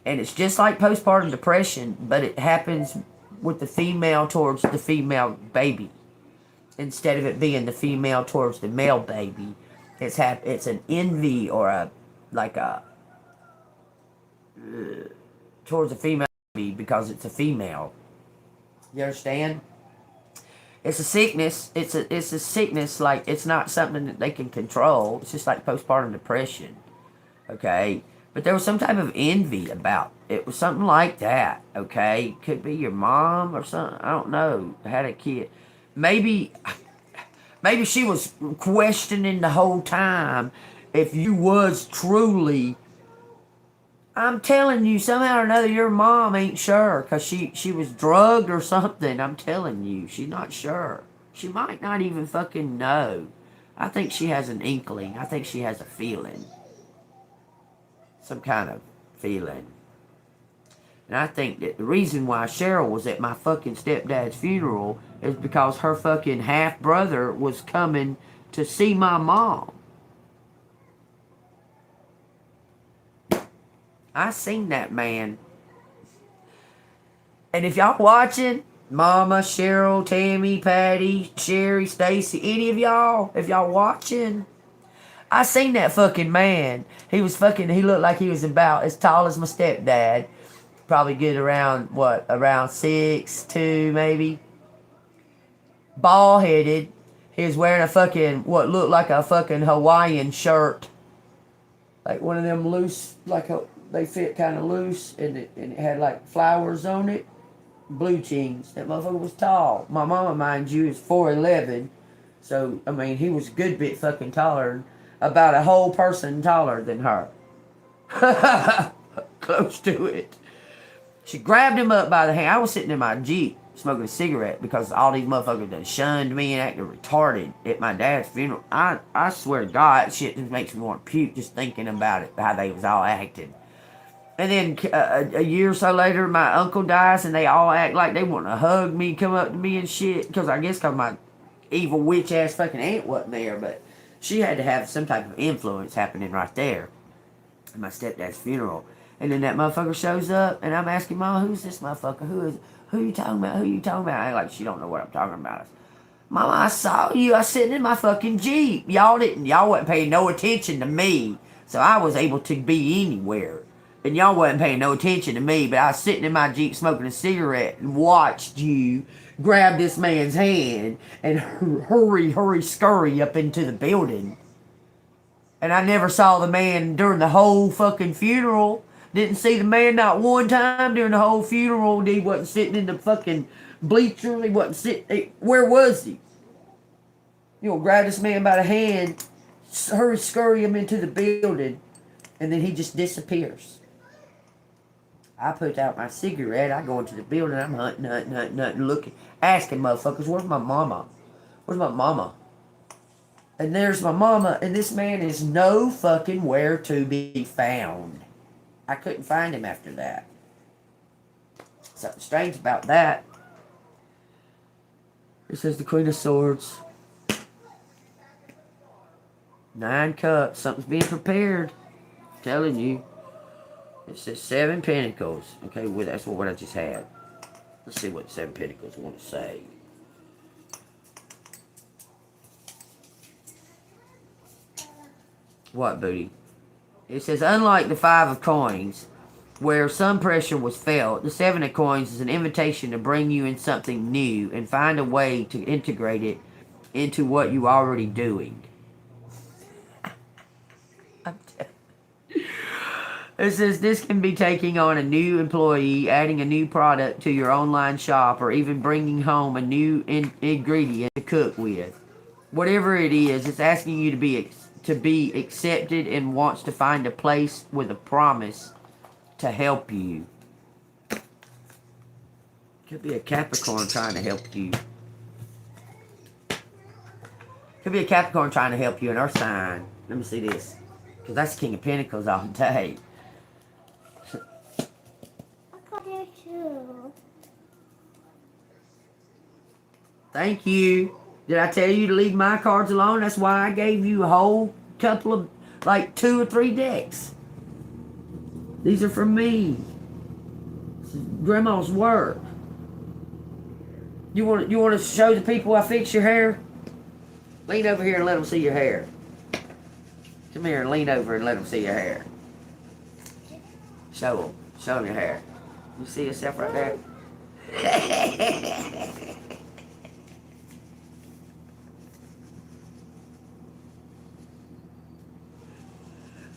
And it's just like postpartum depression, but it happens with the female towards the female baby. Instead of it being the female towards the male baby, it's an envy or towards a female baby because it's a female. You understand? It's a sickness. It's a sickness. Like, it's not something that they can control. It's just like postpartum depression. Okay, but there was some type of envy about it. It was something like that. Okay, could be your mom or something. I don't know. Had a kid. Maybe she was questioning the whole time if you was truly. I'm telling you, somehow or another, your mom ain't sure because she was drugged or something. I'm telling you, she's not sure. She might not even fucking know. I think she has an inkling. I think she has a feeling. Some kind of feeling. And I think that the reason why Cheryl was at my fucking stepdad's funeral is because her fucking half brother was coming to see my mom. I seen that man. And if y'all watching, Mama, Cheryl, Tammy, Patty, Sherry, Stacy, any of y'all, if y'all watching, I seen that fucking man. He looked like he was about as tall as my stepdad. Probably good around 6'2", maybe. Bald headed. He was wearing a fucking, what looked like a fucking Hawaiian shirt. Like one of them loose, they fit kind of loose, and it had like flowers on it. Blue jeans. That motherfucker was tall. My mama, mind you, is 4'11". So, I mean, he was a good bit fucking taller. About a whole person taller than her. Close to it. She grabbed him up by the hand. I was sitting in my Jeep smoking a cigarette because all these motherfuckers done shunned me and acted retarded at my dad's funeral. I swear to God, shit just makes me want to puke just thinking about it, how they was all acting. And then a year or so later, my uncle dies and they all act like they want to hug me, come up to me and shit. Because I guess my evil witch ass fucking aunt wasn't there, but she had to have some type of influence happening right there at my stepdad's funeral. And then that motherfucker shows up, and I'm asking Mama, who's this motherfucker? Who you talking about? Who you talking about? I act like she don't know what I'm talking about. Mama, I saw you. I was sitting in my fucking Jeep. Y'all wasn't paying no attention to me, so I was able to be anywhere. And y'all wasn't paying no attention to me, but I was sitting in my Jeep smoking a cigarette and watched you grab this man's hand and hurry, scurry up into the building. And I never saw the man during the whole fucking funeral. Didn't see the man not one time during the whole funeral. He wasn't sitting in the fucking bleachers. He wasn't sitting. Where was he? Grab this man by the hand, scurry him into the building, and then he just disappears. I put out my cigarette. I go into the building. I'm hunting, looking, asking motherfuckers, where's my mama? Where's my mama? And there's my mama, and this man is no fucking where to be found. I couldn't find him after that. Something strange about that. It says the Queen of Swords. 9 cups. Something's being prepared. I'm telling you. It says 7 pentacles. Okay, well, that's what I just had. Let's see what 7 pentacles want to say. What, booty? It says, unlike the 5 of coins, where some pressure was felt, the 7 of coins is an invitation to bring you in something new and find a way to integrate it into what you're already doing. It says this can be taking on a new employee, adding a new product to your online shop, or even bringing home a new ingredient to cook with. Whatever it is, it's asking you to be accepted and wants to find a place with a promise to help you. Could be a Capricorn trying to help you. Could be a Capricorn trying to help you in Earth sign. Let me see this. Because that's King of Pentacles all day. Thank you. Did I tell you to leave my cards alone? That's why I gave you a whole couple of, 2 or 3 decks. These are from me. This is Grandma's work. You want to show the people I fix your hair? Lean over here and let them see your hair. Come here and lean over and let them see your hair. Show them your hair. You see yourself right there?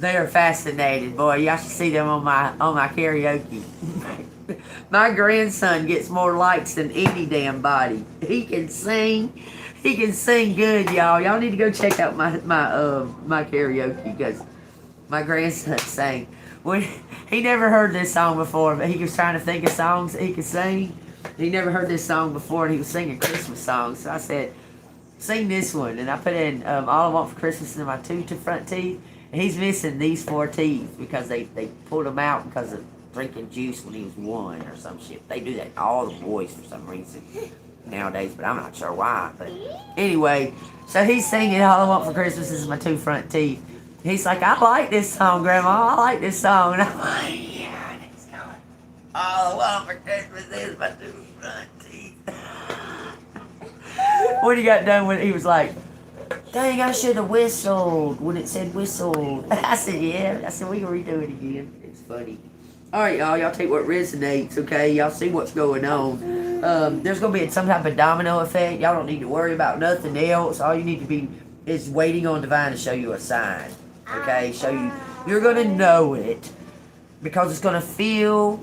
They are fascinated, boy. Y'all should see them on my karaoke. My grandson gets more likes than any damn body. He can sing. He can sing good, y'all. Y'all need to go check out my karaoke because my grandson sang. When he never heard this song before, but he was trying to think of songs that he could sing. He never heard this song before, and he was singing Christmas songs. So I said, "Sing this one," and I put in "All I Want for Christmas Is My Two Front Teeth." And he's missing these 4 teeth because they pulled him out because of drinking juice when he was 1 or some shit. They do that to all the boys for some reason nowadays, but I'm not sure why. But anyway, so he's singing "All I Want for Christmas Is My Two Front Teeth." He's like, "I like this song, Grandma. I like this song." And I'm like, "Yeah." And he's going, "All I want for Christmas is my 2 front teeth." When he got done with it, he was like, "Dang, I should have whistled when it said whistled." I said, "Yeah." I said, "We can redo it again." It's funny. All right, y'all. Y'all take what resonates, okay? Y'all see what's going on. There's going to be some type of domino effect. Y'all don't need to worry about nothing else. All you need to be is waiting on Divine to show you a sign, okay? Show you. You're going to know it because it's going to feel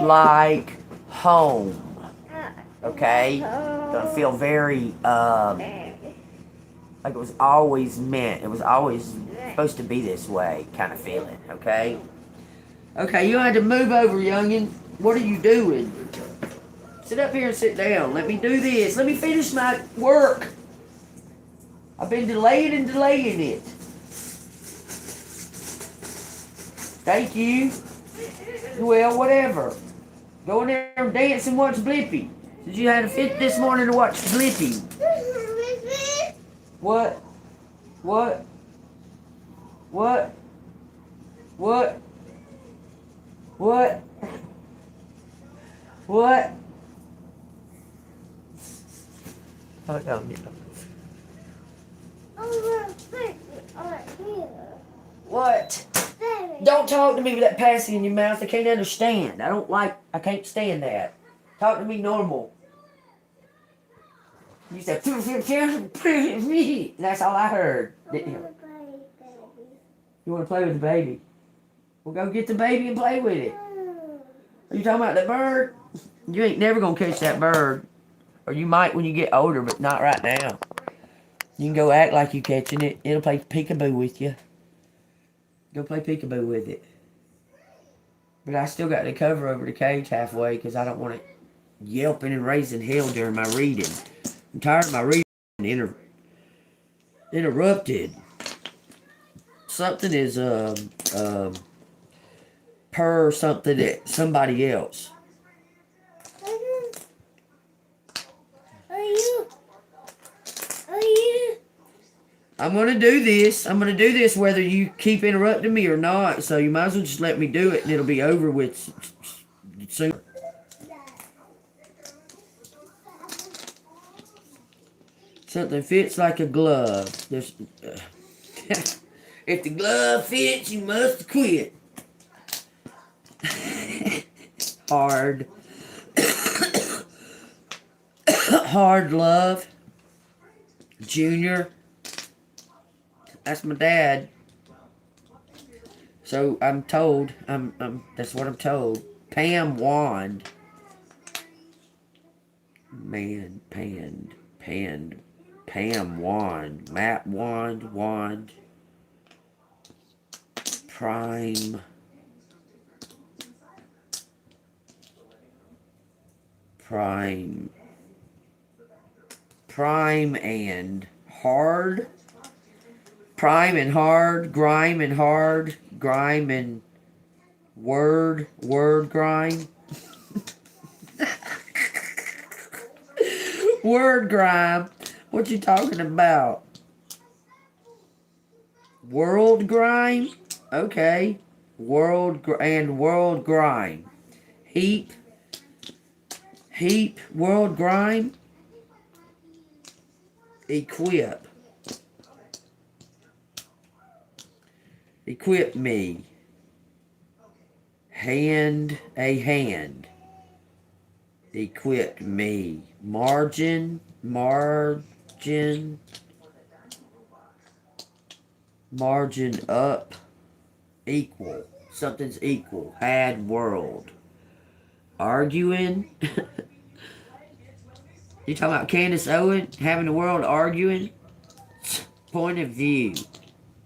like home, okay? It's going to feel very, like it was always meant. It was always supposed to be this way kind of feeling, okay? Okay, you had to move over, youngin. What are you doing? Sit up here and sit down. Let me do this. Let me finish my work. I've been delaying and delaying it. Thank you. Well, whatever. Go in there and dance and watch Blippi. Did you have a fit this morning to watch Blippi? What? What? What? What? What? What? Oh, no, What? Don't talk to me with that passing in your mouth. I can't understand. I can't stand that. Talk to me normal. You said, that's all I heard, didn't you? You want to play with the baby? Well, go get the baby and play with it. Are you talking about that bird? You ain't never going to catch that bird. Or you might when you get older, but not right now. You can go act like you catching it. It'll play peekaboo with you. Go play peekaboo with it. But I still got to cover over the cage halfway because I don't want it yelping and raising hell during my reading. I'm tired of my reading interrupted. Something is per something that somebody else. I'm gonna do this. I'm gonna do this whether you keep interrupting me or not. So you might as well just let me do it, and it'll be over with soon. Something fits like a glove. There's, if the glove fits, you must quit. Hard. Hard love. Junior. That's my dad. So I'm told. That's what I'm told. Pam Wand. Man, Pam Wand. Matt Wand. Prime. And hard. Prime and hard. Grime and hard. Grime and word grime. Word grime. What you talking about? World grime? Okay. World grime. Heap, world grime. Equip me. Hand. Equipped me. Margin up. Equal. Something's equal. Had world. Arguing. You talking about Candace Owen having the world arguing? Point of view.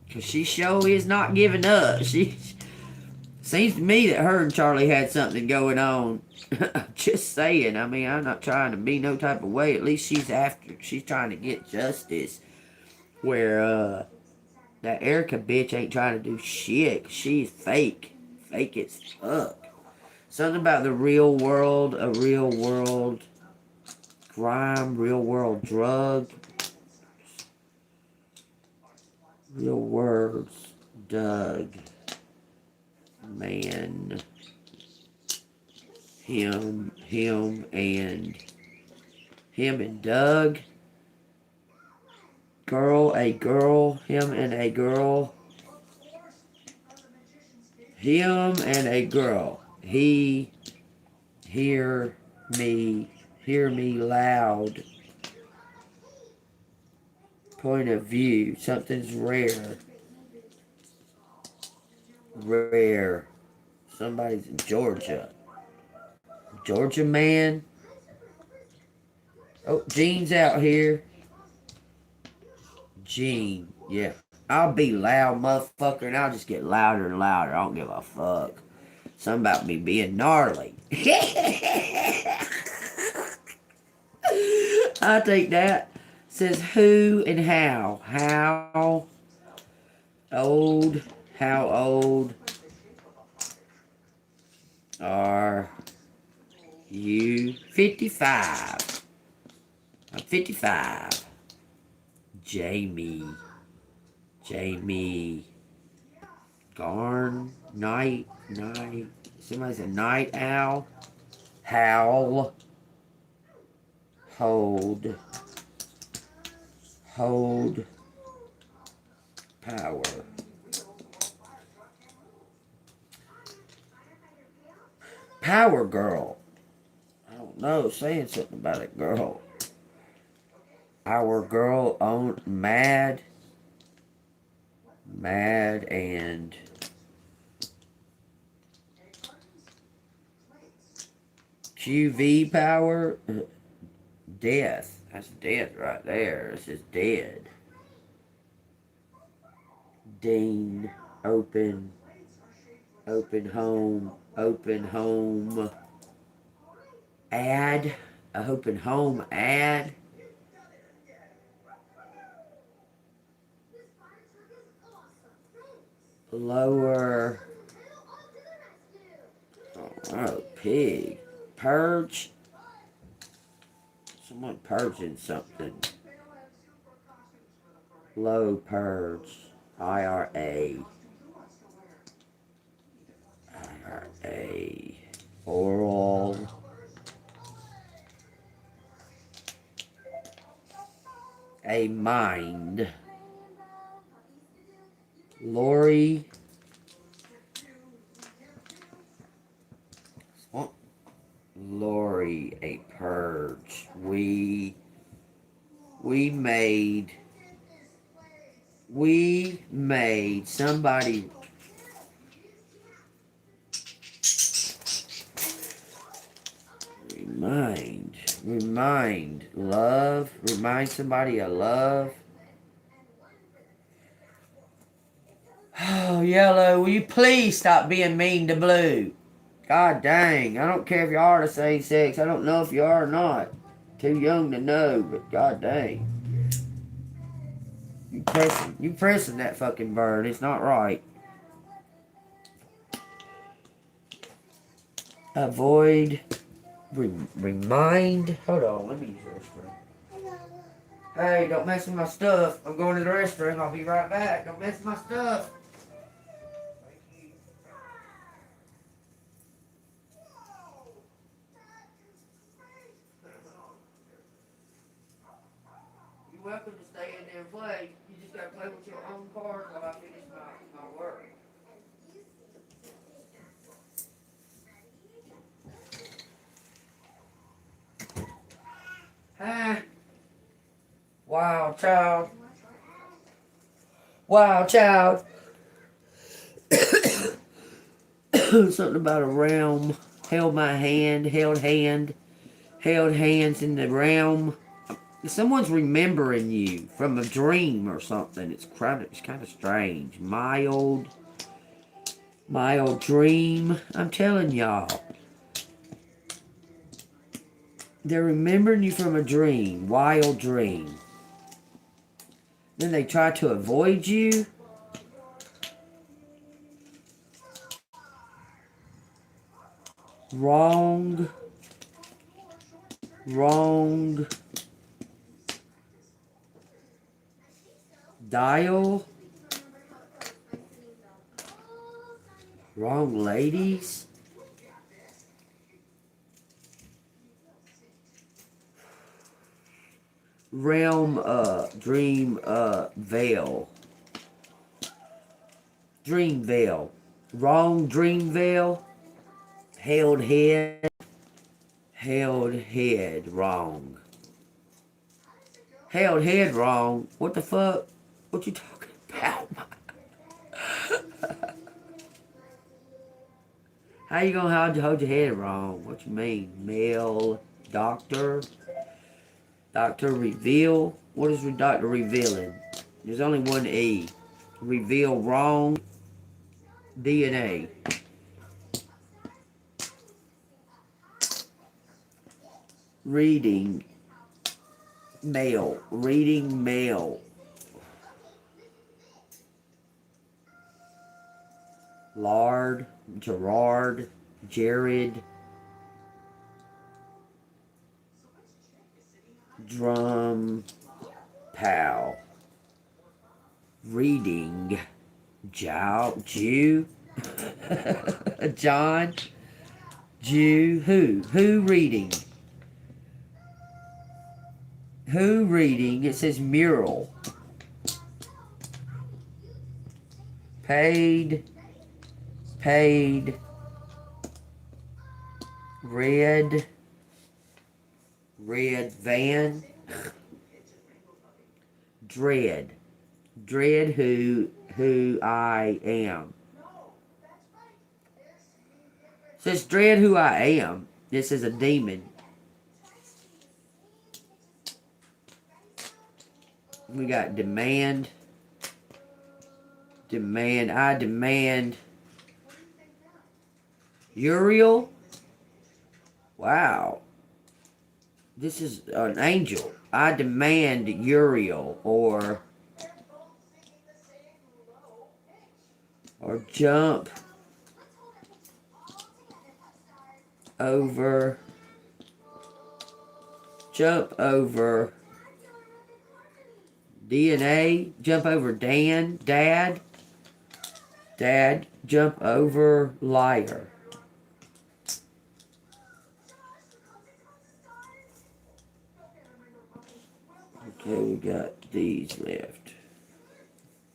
Because she sure is not giving up. She seems to me that her and Charlie had something going on. Just saying. I mean, I'm not trying to be no type of way. At least she's trying to get justice. Where, that Erica bitch ain't trying to do shit. She's fake. Fake as fuck. Something about the real world, a real world crime, real world drug. Real words. Doug. Man. Him and Doug. Girl, a girl, him and a girl. Him and a girl. He, hear me loud. Point of view. Something's rare. Rare. Somebody's in Georgia. Georgia man. Oh, Gene's out here. Gene, yeah. I'll be loud, motherfucker, and I'll just get louder and louder. I don't give a fuck. Something about me being gnarly. I take that. Says who and how. How old are you? 55. I'm 55. Jamie. Garn. Night. Somebody's a night owl. Howl. Hold. Power. Power girl. I don't know. Saying something about it, girl. Our girl on mad and QV power. Death. That's death right there. This is dead. Dean. Open home. Ad. A open home ad. Lower. Oh, pig. Purge. Someone purging something. Low purge. IRA. Oral. A mind. Lori. What? Lori, a purge. We made somebody. Remind love. Remind somebody of love. Oh, Yellow, will you please stop being mean to Blue? God dang, I don't care if you are the same sex. I don't know if you are or not. Too young to know, but god dang. You pressing that fucking bird. It's not right. Avoid. Remind. Hold on, let me use the restroom. Hey, don't mess with my stuff. I'm going to the restroom. I'll be right back. Don't mess with my stuff. You're welcome to stay in there and play. You just gotta play with your own cards while I finish my work. Hi. Wild child. Something about a realm. Held my hand. Held hands in the realm. Someone's remembering you from a dream or something. It's kind of strange. Mild dream. I'm telling y'all. They're remembering you from a dream. Wild dream. Then they try to avoid you. Wrong. Dial. Wrong ladies. Realm, dream, veil. Dream veil. Wrong dream veil. Held head. Wrong. Held head wrong. What the fuck? What you talking about? How you gonna hold your head wrong? What you mean? Male doctor? Doctor reveal? What is doctor revealing? There's only one E. Reveal wrong DNA. Reading mail. Lard, Gerard, Jared, drum, pal. Reading, Jew, John, Jew, who reading? Who reading? It says mural. Paid, red van, dread who I am. It says dread who I am. This is a demon. We got demand. I demand. Uriel. Wow. This is an angel. I demand Uriel or jump over DNA, jump over dad, jump over liar. Okay, we got these left.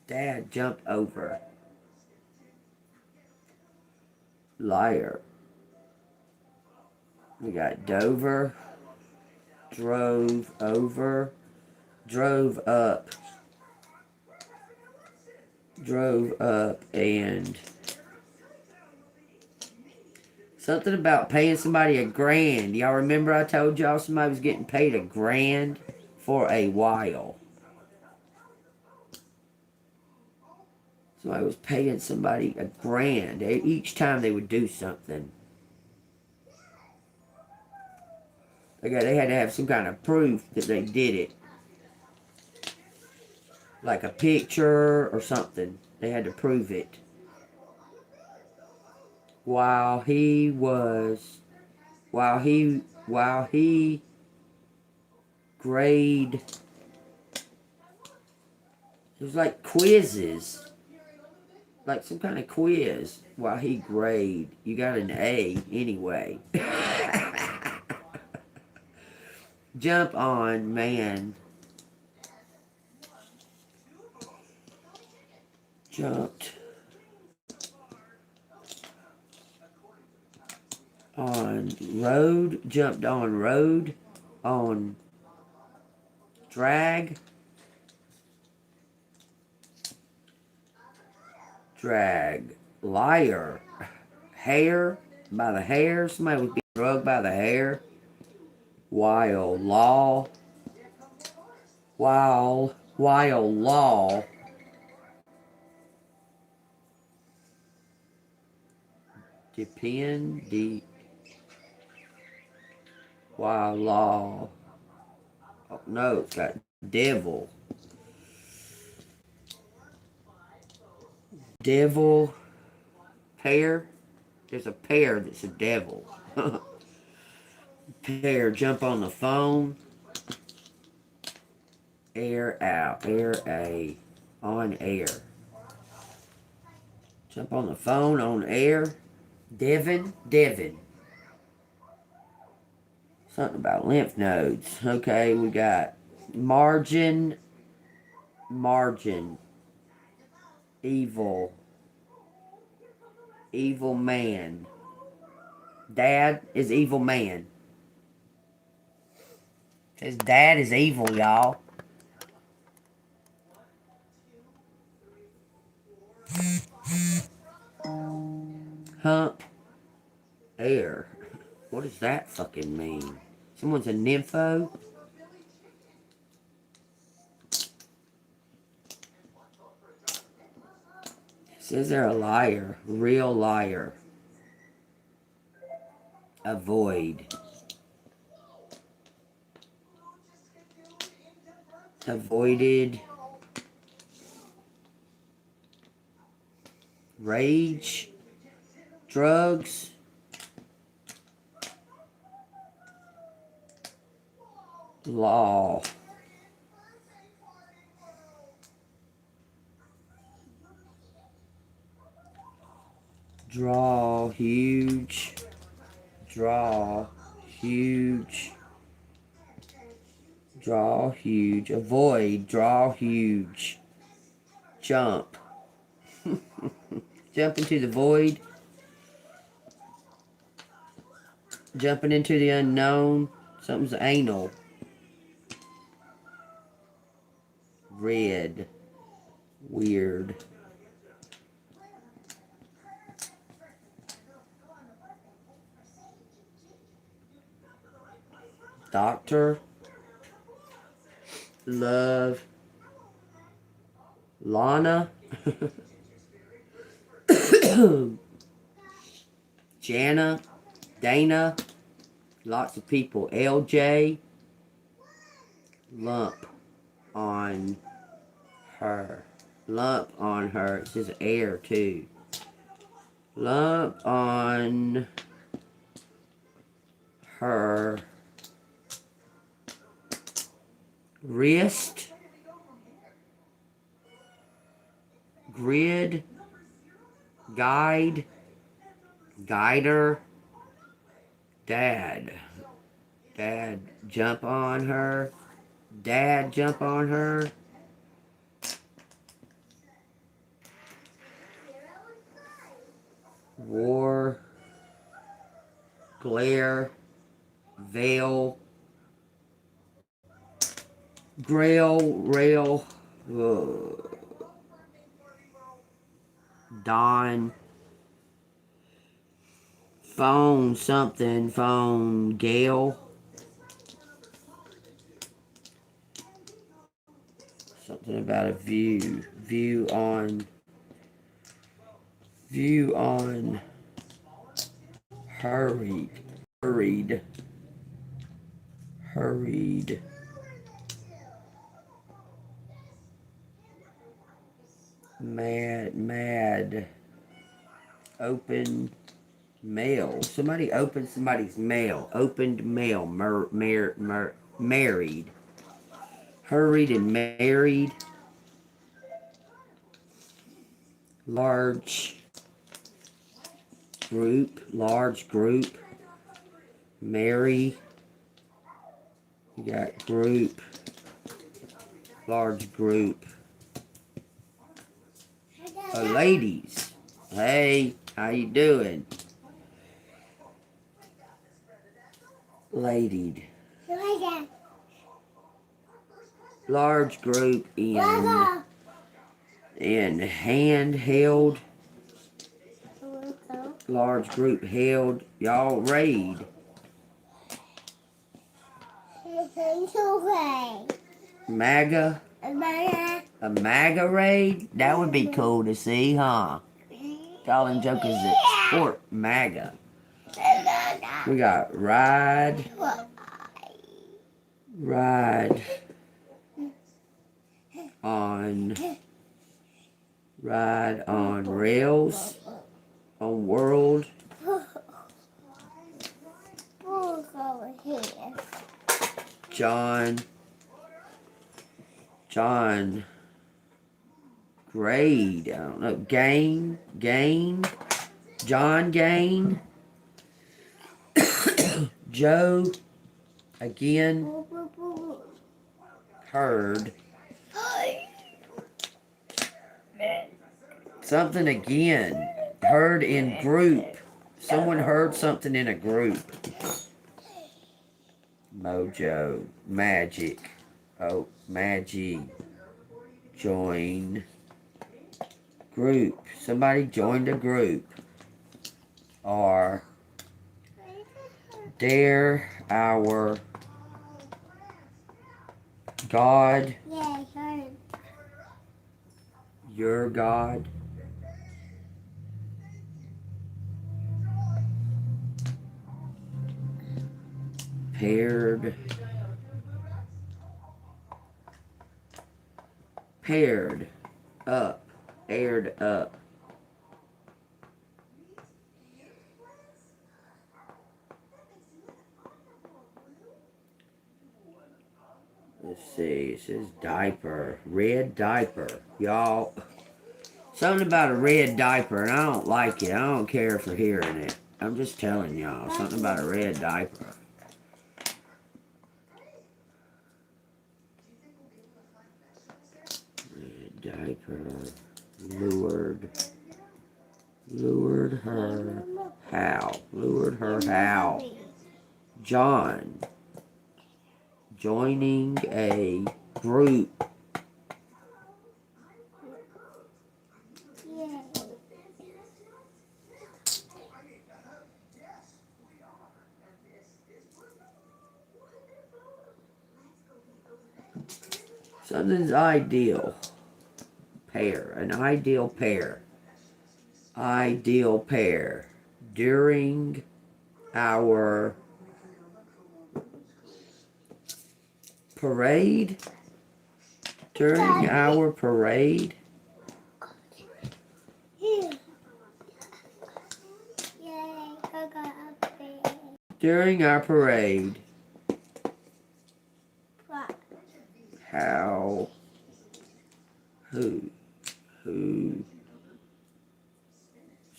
Dad jumped over. Liar. We got Dover. Drove over. Drove up, and something about paying somebody $1,000. Y'all remember I told y'all somebody was getting paid $1,000 for a while? Somebody was paying somebody $1,000 each time they would do something. They had to have some kind of proof that they did it. Like a picture or something. They had to prove it. While he grade. It was like quizzes. Like some kind of quiz while he grade. You got an A anyway. Jump on, man. Jumped on road. Jumped on road. On drag. Liar. hair, by the hair. Somebody was being drugged by the hair. Wild law. Wild law. Wild law. Oh, no, it's got devil. Devil. Pear. There's a pear that's a devil. Pear, jump on the phone. Air out. Air A. On air. Jump on the phone on air. Devin. Something about lymph nodes. Okay, we got margin. Evil man. Dad is evil man. His dad is evil, y'all. Hump. Air. What does that fucking mean? Someone's a nympho? Says they're a liar. Real liar. Avoid. Avoided. Rage. Drugs. Law. Draw huge. Draw huge. Draw huge. Avoid. Draw huge. Jump. Jump into the void. Jumping into the unknown. Something's anal. Red. Weird. Doctor. Love. Lana. Jana. Dana. Lots of people. LJ. Lump on her. Lump on her. It says air too. Lump on her wrist. Grid. Guide. Guider. Dad. Dad, jump on her. Dad, jump on her. War. Glare. Veil. Grail. Rail. Dawn. Phone something. Phone. Gale. Something about a view. View on. Hurried. Mad. Open mail. Somebody opened somebody's mail. Opened mail. Married. Hurried and married. Large group. Mary. You got group. Large group. Oh, ladies. Hey, how you doing? Ladied. Large group in handheld. Large group held. Y'all raid. MAGA. A MAGA raid? That would be cool to see, huh? All them jokers that support MAGA. We got ride on rails on world. John Grade, I don't know. Gain, John Gain, Joe, again, heard, something again, heard in group, someone heard something in a group, Mojo, Magic, oh, Magi, join, group, somebody joined a group, or dare our God, your God, paired up, aired up. Let's see, it says diaper, red diaper. Y'all, something about a red diaper, and I don't like it. I don't care for hearing it. I'm just telling y'all, something about a red diaper. Red diaper, lured her how? John, joining a group. Something's ideal. Pair. An ideal pair. Ideal pair. During our parade. During our parade. During our parade. How? Who?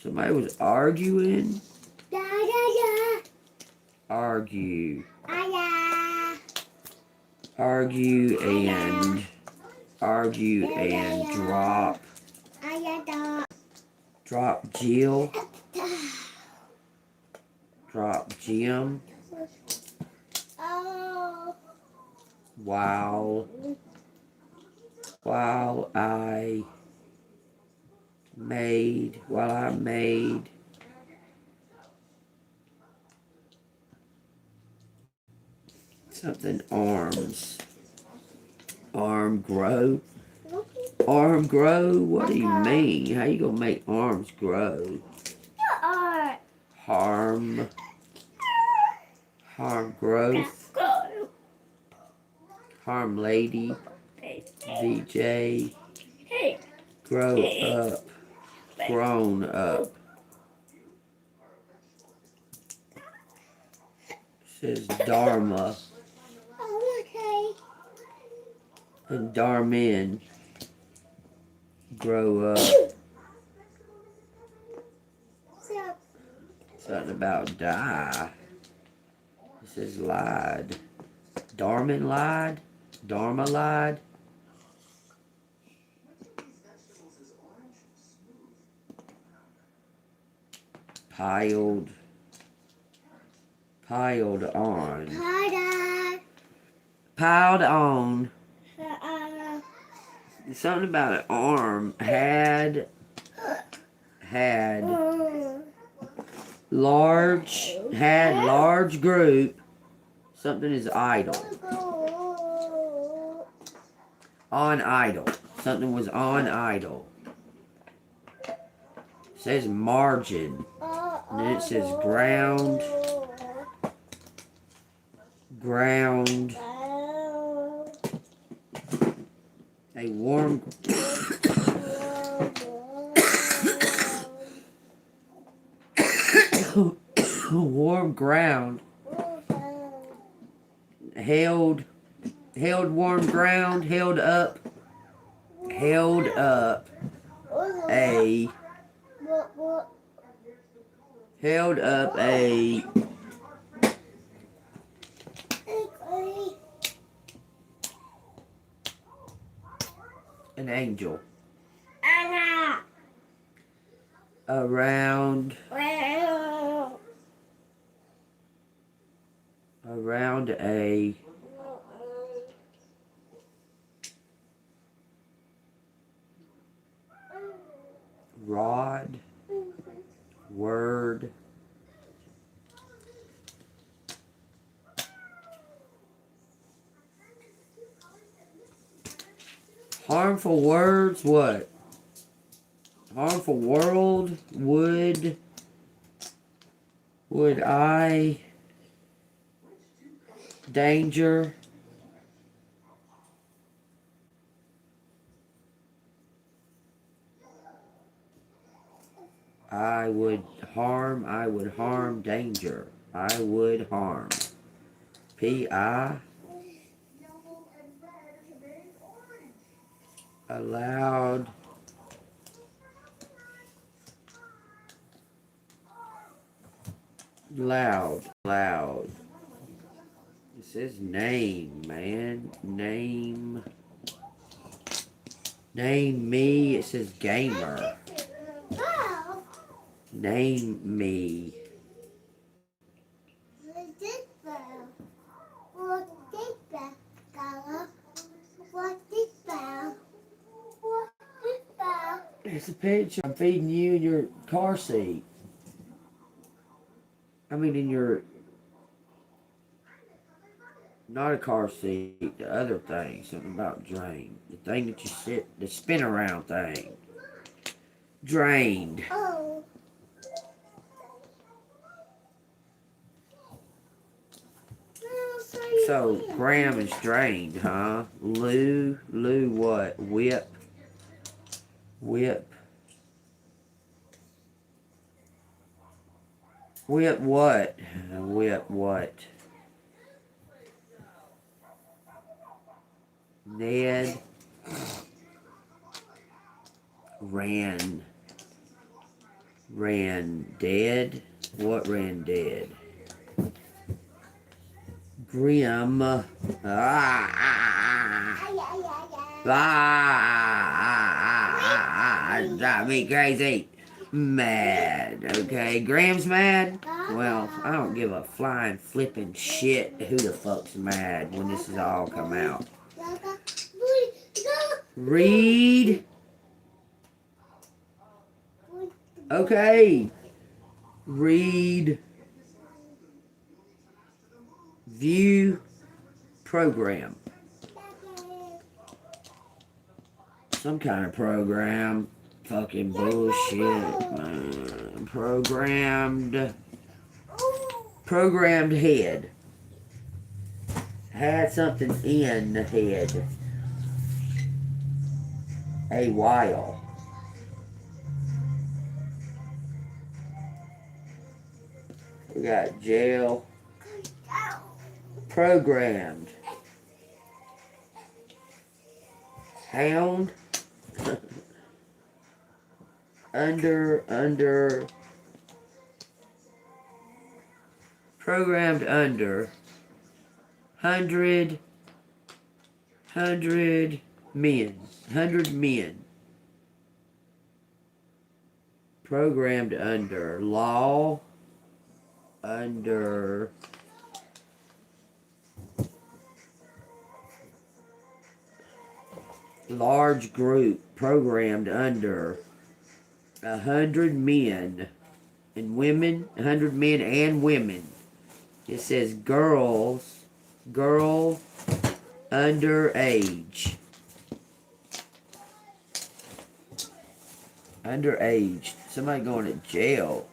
Somebody was arguing. Argue and drop Jill. Drop Jim. While I made something arms. Arm grow. Arm grow? What do you mean? How you gonna make arms grow? Harm growth. Harm lady. VJ. Grow up. Grown up. Says Dharma. And Darmin. Grow up. Something about die. It says lied. Darman lied. Dharma lied. Piled on. Piled on. Something about an arm. Had Had large group. Something is idle. On idle. Something was on idle. It says margin. And then it says ground. Ground. A warm. Warm ground. Held warm ground. Held up a. Held up a. An angel. Around a rod, word, harmful words, what? Harmful world, would I, danger, I would harm, danger, I would harm, P.I., allowed, loud. It says name, man. Name me. It says gamer. Name me. It's a picture. I'm feeding you in your car seat. I mean, in your. Not a car seat, the other thing. Something about drain. The thing that you sit. The spin around thing. Drained. So, Graham is drained, huh? Lou what? Whip. Whip what? Whip what? Ned ran dead. What ran dead? Grim. Drive me crazy. Mad. Okay, Graham's mad? Well, I don't give a flying flipping shit who the fuck's mad when this is all come out. Read. Okay. Read. View. Program. Some kind of program. Fucking bullshit, man. Programmed head. Had something in the head. A while. We got jail. Programmed. Hound. under. Programmed under. 100 men. 100 men. Programmed under. Law. Under. Large group. Programmed under. 100 men. and women, 100 men and women. It says girl underage. Underage. Somebody going to jail.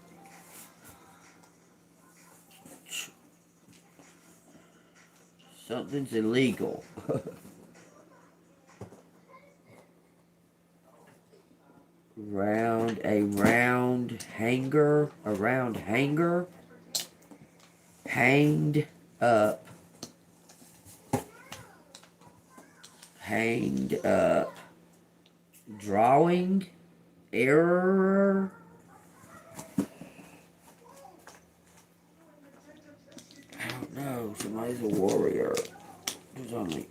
Something's illegal. A round hanger. Hanged up. Drawing. Error. I don't know. Somebody's a warrior. There's only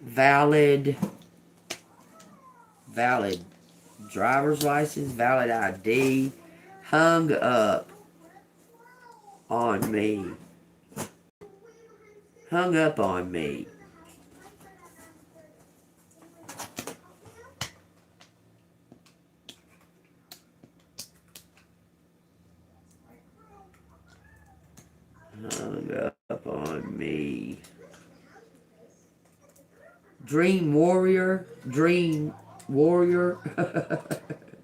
valid driver's license, valid ID, hung up on me. Hung up on me. Hung up on me. Dream warrior.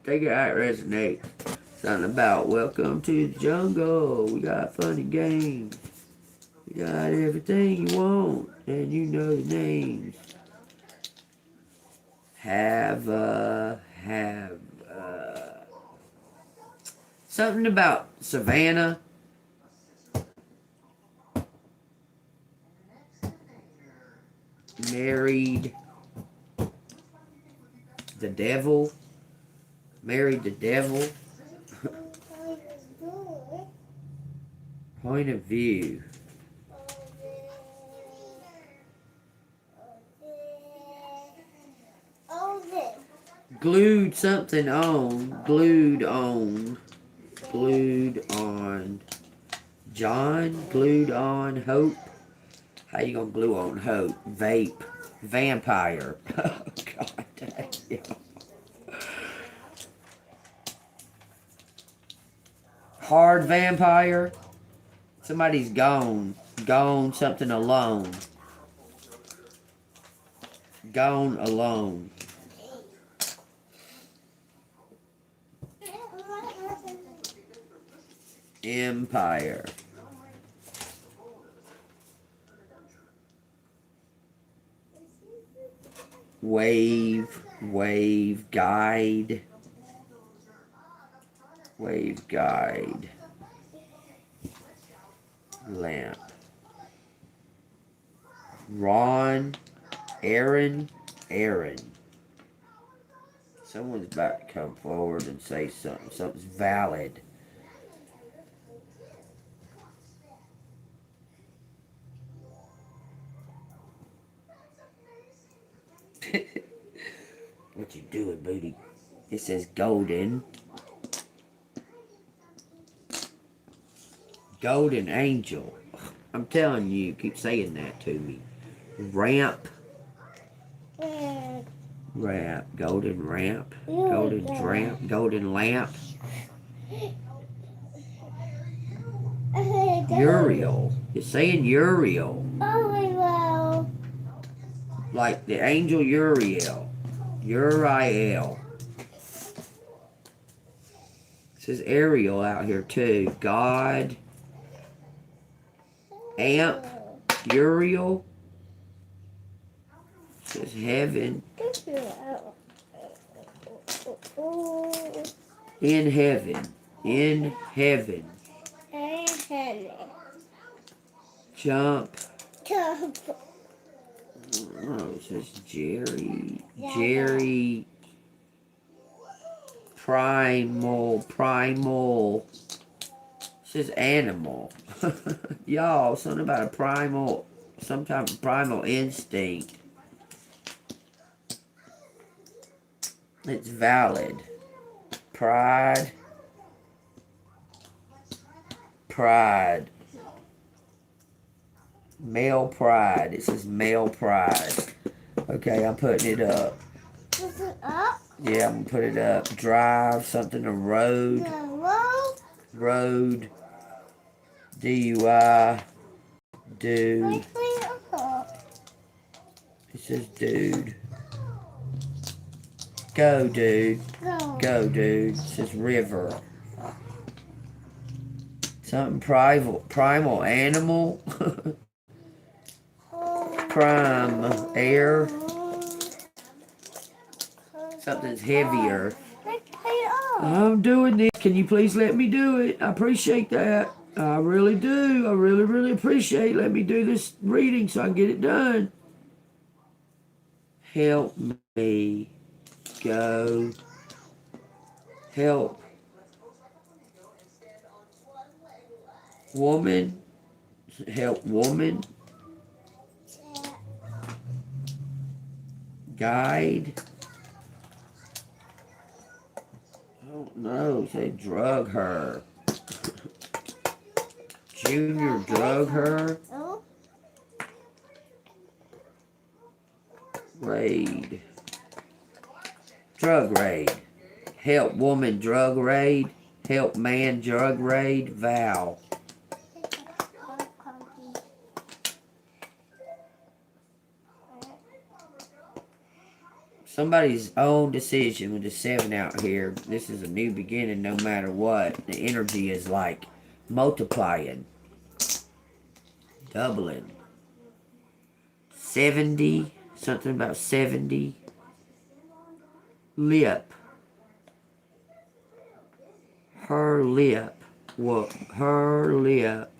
Take it how it resonates. Something about welcome to the jungle. We got funny games. We got everything you want, and you know the names. Something about Savannah. Married the devil. Point of view. Glued something on. Glued on. John. Glued on. Hope. How you gonna glue on hope? Vape. Vampire. Oh, God damn. Hard vampire. Somebody's gone. Gone something alone. Gone alone. Empire. Wave guide. Lamp. Ron. Aaron. Someone's about to come forward and say something. Something's valid. What you doing, booty? It says golden. Golden angel. I'm telling you, keep saying that to me. Ramp. Golden ramp. Golden tramp. Golden lamp. Uriel. It's saying Uriel. Like the angel Uriel. Uriel. It says Ariel out here too. God. Amp. Uriel. It says heaven. In heaven. Jump. Oh, it says Jerry. Primal. It says animal. Y'all, something about a primal, some type of primal instinct. It's valid. Pride. Male pride. It says male pride. Okay, I'm putting it up. Yeah, I'm gonna put it up. Drive, something, a road. Road. DUI. Dude. It says dude. Go, dude. Go, dude. It says river. Something primal animal. Prime air. Something's heavier. I'm doing this. Can you please let me do it? I appreciate that. I really do. I really, really appreciate. Let me do this reading so I can get it done. Help me go. Help. Woman. Help woman. Guide. I don't know. Say drug her. Junior drug her. Raid. Drug raid. Help woman drug raid. Help man drug raid. Vow. Somebody's own decision with the 7 out here. This is a new beginning no matter what. The energy is like multiplying. Doubling. 70. Something about 70. Lip. Her lip. What? Her lip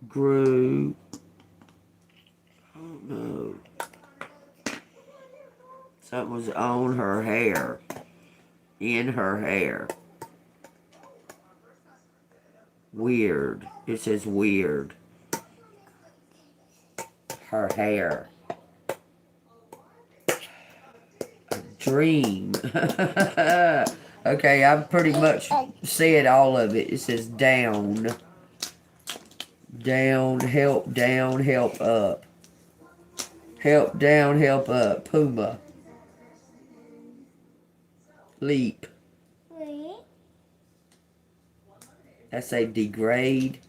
grew. I don't know. Something was on her hair. In her hair. Weird. It says weird. Her hair. A dream. Okay, I've pretty much said all of it. It says down. Down, help up. Help down, help up. Puma. Leap. I say degrade.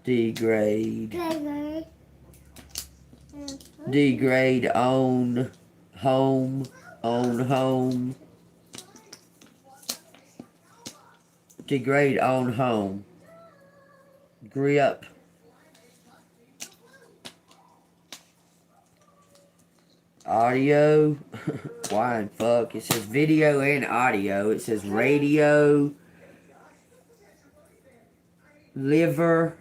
Degrade. Degrade on home. On home. Degrade on home. Grip. Audio. Why in fuck? It says video and audio. It says radio. Liver.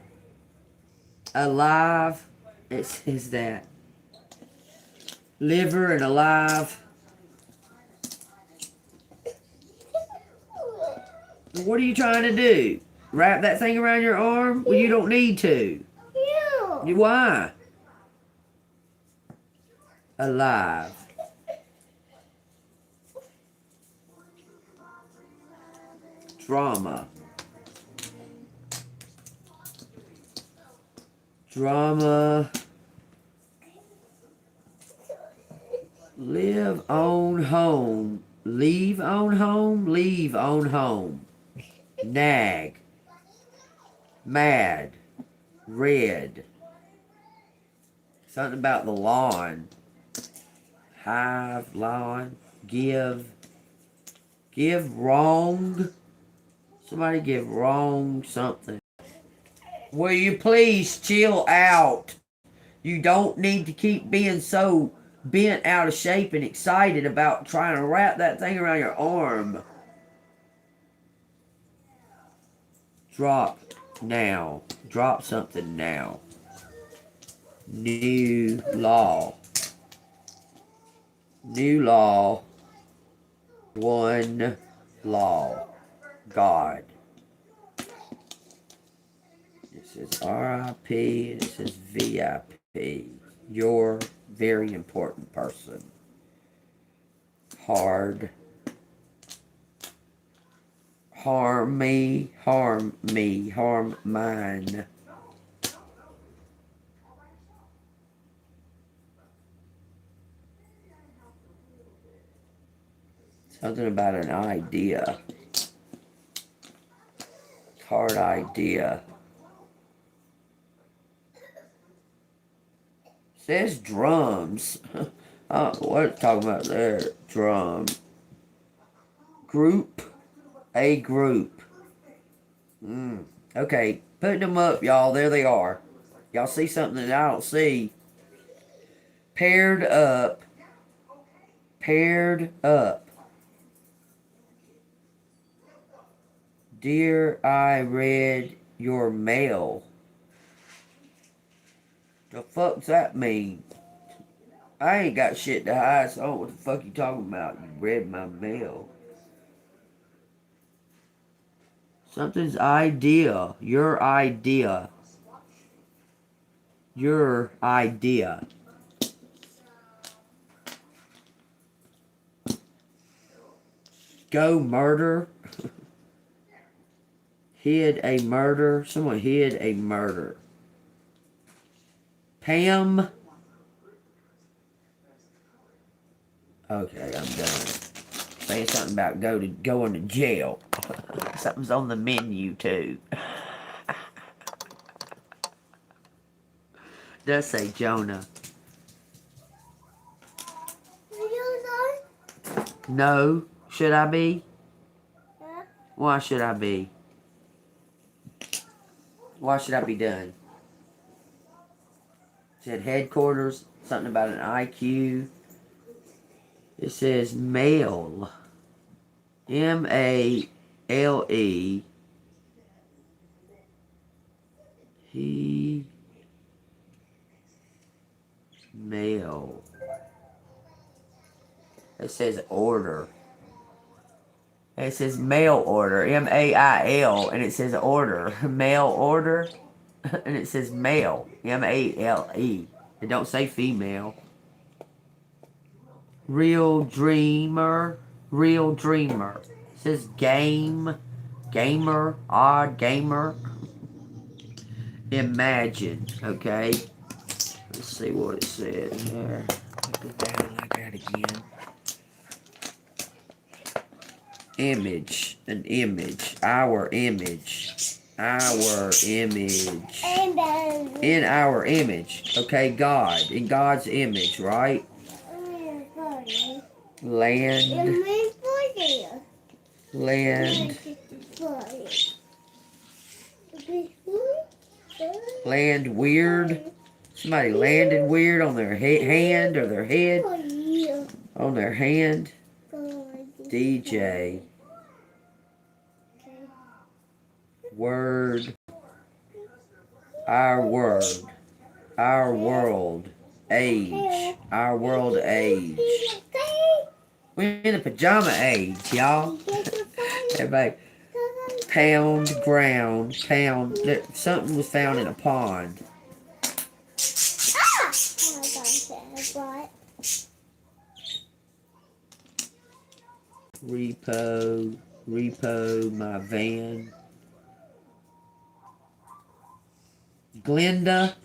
Alive. It says that. Liver and alive. What are you trying to do? Wrap that thing around your arm? Well, you don't need to. Why? Alive. Drama. Drama. Live on home. Leave on home. Leave on home. Nag. Mad. Red. Something about the lawn. Hive, lawn. Give. Give wrong. Somebody give wrong something. Will you please chill out? You don't need to keep being so bent out of shape and excited about trying to wrap that thing around your arm. Drop now. Drop something now. New law. New law. One law. God. It says RIP and it says VIP. You're very important person. Hard. Harm me, harm mine. Something about an idea. Hard idea. Says drums. What it's talking about there? Drum. Group. A group. Okay, putting them up, y'all. There they are. Y'all see something that I don't see. Paired up. Paired up. Dear, I read your mail. The fuck's that mean? I ain't got shit to hide, so I don't know what the fuck you talking about. You read my mail. Something's idea. Your idea. Your idea. Go murder. Hid a murder. Someone hid a murder. Pam. Okay, I'm done. Saying something about going to jail. Something's on the menu too. Does say Jonah. No. Should I be? Why should I be? Why should I be done? It said headquarters. Something about an IQ. It says male. MALE. He. Male. It says order. It says mail order. MAIL. And it says order. Mail order. And it says male. MALE. It don't say female. Real dreamer. Real dreamer. It says game. Gamer. Odd gamer. Imagine. Okay. Let's see what it says there. Go down like that again. Image. An image. Our image. Our image. In our image. Okay, God. In God's image, right? Land. Land. Land weird. Somebody landed weird on their hand or their head. On their hand. DJ. Word. Our word. Our world. Age. Our world age. We're in a pajama age, y'all. Everybody. Pound, ground, pound. Something was found in a pond. Repo, my van. Glenda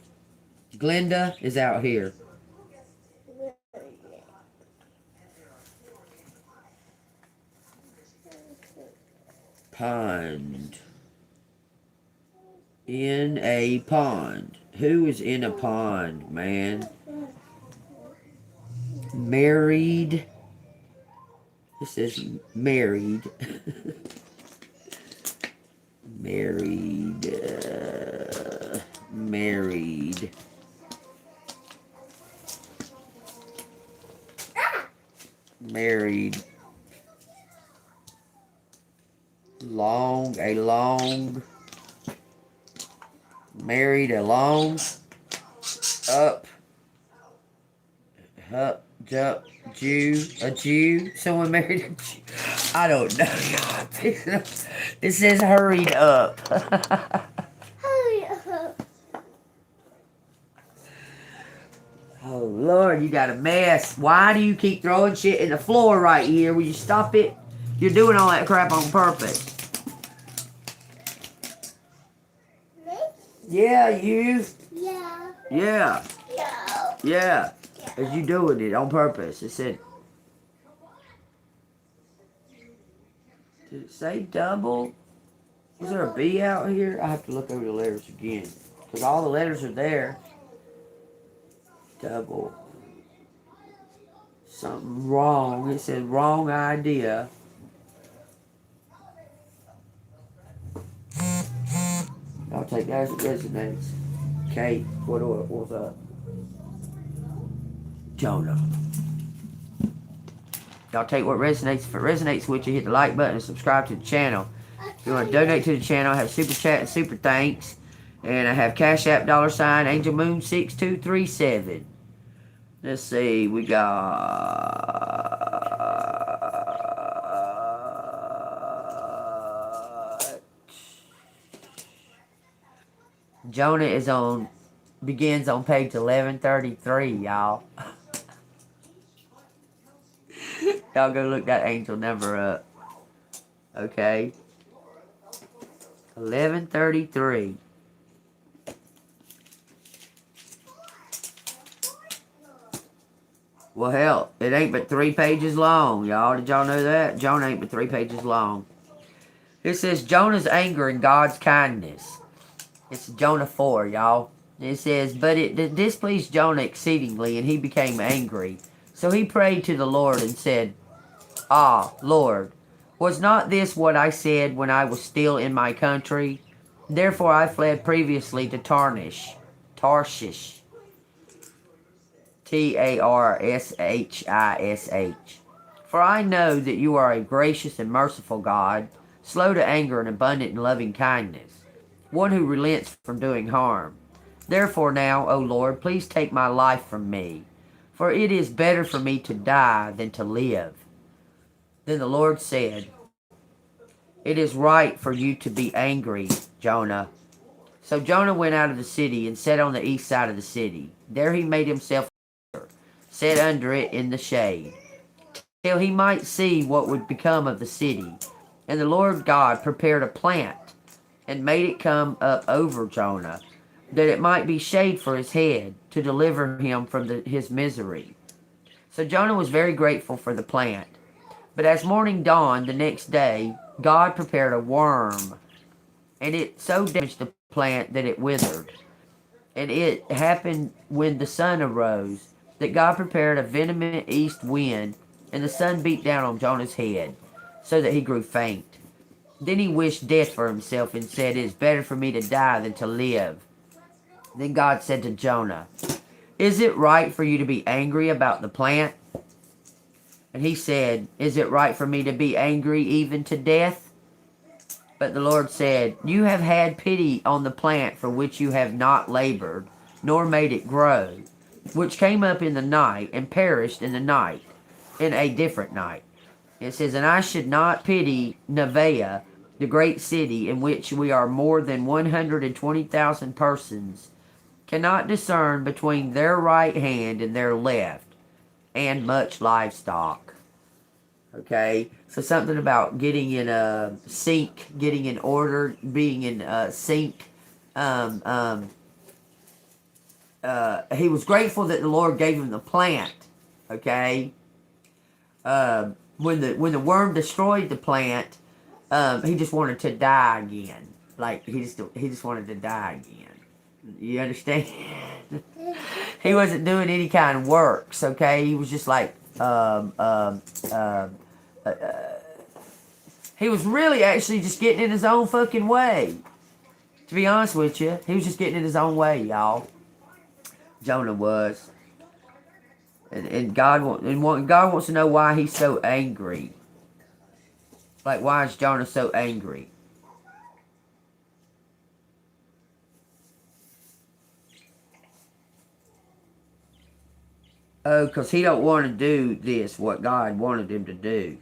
is out here. Pond. In a pond. Who is in a pond, man? Married. This is married. Married. Married. Married. Long. Married along. Up. Jump. Jew. A Jew. Someone married a Jew. I don't know. It says hurried up. Hurry up. Oh, Lord, you got a mess. Why do you keep throwing shit in the floor right here? Will you stop it? You're doing all that crap on purpose. Me? Yeah, you. Yeah. Yeah. No. Yeah. As you doing it on purpose. It said. Did it say double? Was there a B out here? I have to look over the letters again. Because all the letters are there. Double. Something wrong. It said wrong idea. I'll take that as it resonates. Kate, what's up? Jonah. Y'all take what resonates. If it resonates with you, hit the like button and subscribe to the channel. If you want to donate to the channel, I have super chat and super thanks. And I have Cash App $, Angel Moon 6237. Let's see, we got Jonah begins on page 1133, y'all. Y'all go look that angel number up. Okay. 1133. Well, hell, it ain't but 3 pages long, y'all. Did y'all know that? Jonah ain't but 3 pages long. It says Jonah's anger and God's kindness. It's Jonah 4, y'all. It says, but it displeased Jonah exceedingly, and he became angry. So he prayed to the Lord and said, Ah, Lord, was not this what I said when I was still in my country? Therefore I fled previously to Tarshish. Tarshish. For I know that you are a gracious and merciful God, slow to anger and abundant in loving kindness, one who relents from doing harm. Therefore now, O Lord, please take my life from me, for it is better for me to die than to live. Then the Lord said, It is right for you to be angry, Jonah. So Jonah went out of the city and sat on the east side of the city. There he made himself sat under it in the shade, till he might see what would become of the city. And the Lord God prepared a plant, and made it come up over Jonah, that it might be shade for his head, to deliver him from his misery. So Jonah was very grateful for the plant. But as morning dawned the next day, God prepared a worm, and it so damaged the plant that it withered. And it happened when the sun arose, that God prepared a venomous east wind, and the sun beat down on Jonah's head, so that he grew faint. Then he wished death for himself, and said, It is better for me to die than to live. Then God said to Jonah, Is it right for you to be angry about the plant? And he said, Is it right for me to be angry even to death? But the Lord said, You have had pity on the plant for which you have not labored, nor made it grow, which came up in the night and perished in the night, in a different night. It says, And I should not pity Nineveh, the great city in which we are more than 120,000 persons, cannot discern between their right hand and their left, and much livestock. Okay, so something about getting in a sync, getting in order, being in sync. He was grateful that the Lord gave him the plant. Okay, when the worm destroyed the plant, he just wanted to die again. Like he just wanted to die again. You understand? He wasn't doing any kind of works. Okay, he was just like he was really actually just getting in his own fucking way. To be honest with you, he was just getting in his own way, y'all. Jonah was. And God wants to know why he's so angry. Like, why is Jonah so angry? Oh, because he don't want to do this, what God wanted him to do.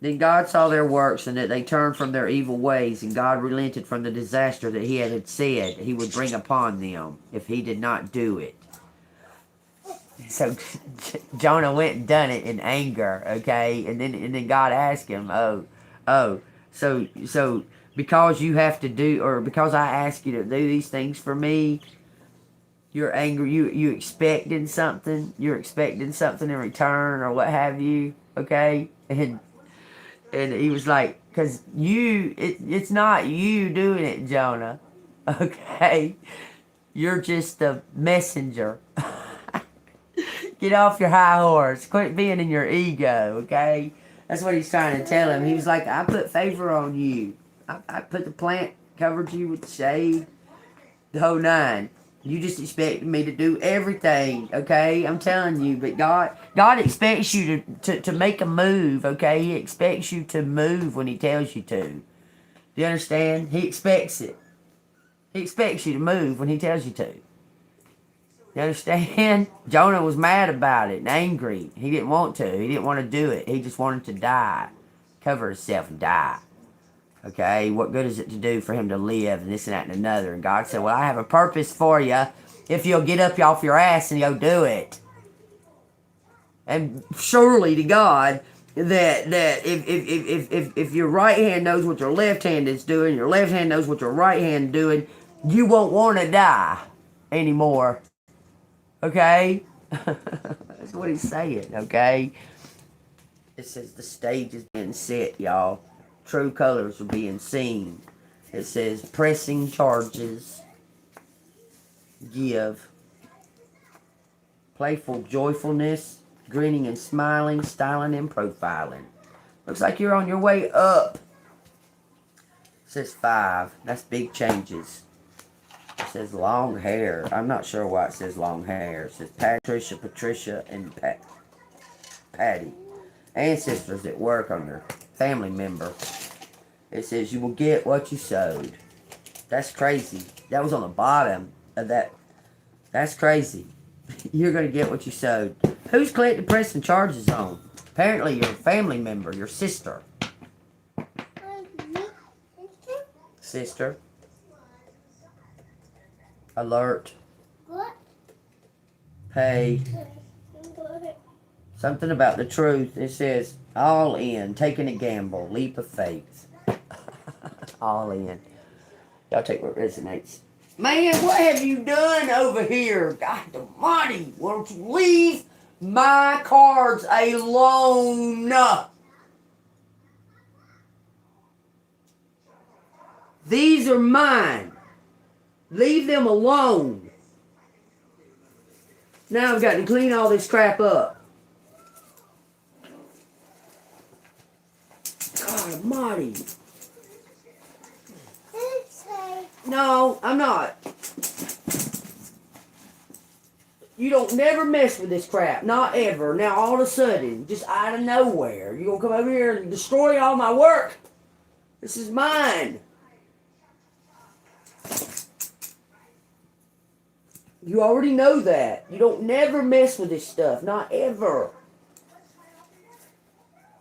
Then God saw their works, and that they turned from their evil ways, and God relented from the disaster that he had said he would bring upon them, if he did not do it. So Jonah went and done it in anger, okay? And then God asked him, so because you have to do, or because I ask you to do these things for me, you're angry, you expecting something, you're expecting something in return, or what have you, okay? And he was like, Because it's not you doing it, Jonah. Okay? You're just the messenger. Get off your high horse. Quit being in your ego, okay? That's what he's trying to tell him. He was like, I put favor on you. I put the plant, covered you with shade, the whole nine. You just expected me to do everything, okay? I'm telling you, but God expects you to make a move, okay? He expects you to move when he tells you to. Do you understand? He expects it. He expects you to move when he tells you to. You understand? Jonah was mad about it and angry. He didn't want to. He didn't want to do it. He just wanted to die. Cover himself and die. Okay, what good is it to do for him to live and this and that and another? And God said, well, I have a purpose for you if you'll get up off your ass and go do it. And surely to God, that if your right hand knows what your left hand is doing, your left hand knows what your right hand is doing, you won't want to die anymore. Okay? That's what he's saying, okay? It says the stage is being set, y'all. True colors are being seen. It says pressing charges. Give. Playful joyfulness. Grinning and smiling. Styling and profiling. Looks like you're on your way up. It says 5. That's big changes. It says long hair. I'm not sure why it says long hair. It says Patricia, and Patty. Ancestors at work on your family member. It says you will get what you sowed. That's crazy. That was on the bottom of that. That's crazy. You're going to get what you sowed. Who's collecting pressing charges on? Apparently your family member, your sister. Sister. Alert. What? Pay. Something about the truth. It says, all in, taking a gamble, leap of faith. All in. Y'all take what resonates. Man, what have you done over here? God almighty, why don't you leave my cards alone? These are mine. Leave them alone. Now I've got to clean all this crap up. God almighty. No, I'm not. You don't never mess with this crap. Not ever. Now all of a sudden, just out of nowhere, you gonna come over here and destroy all my work? This is mine. You already know that. You don't never mess with this stuff. Not ever.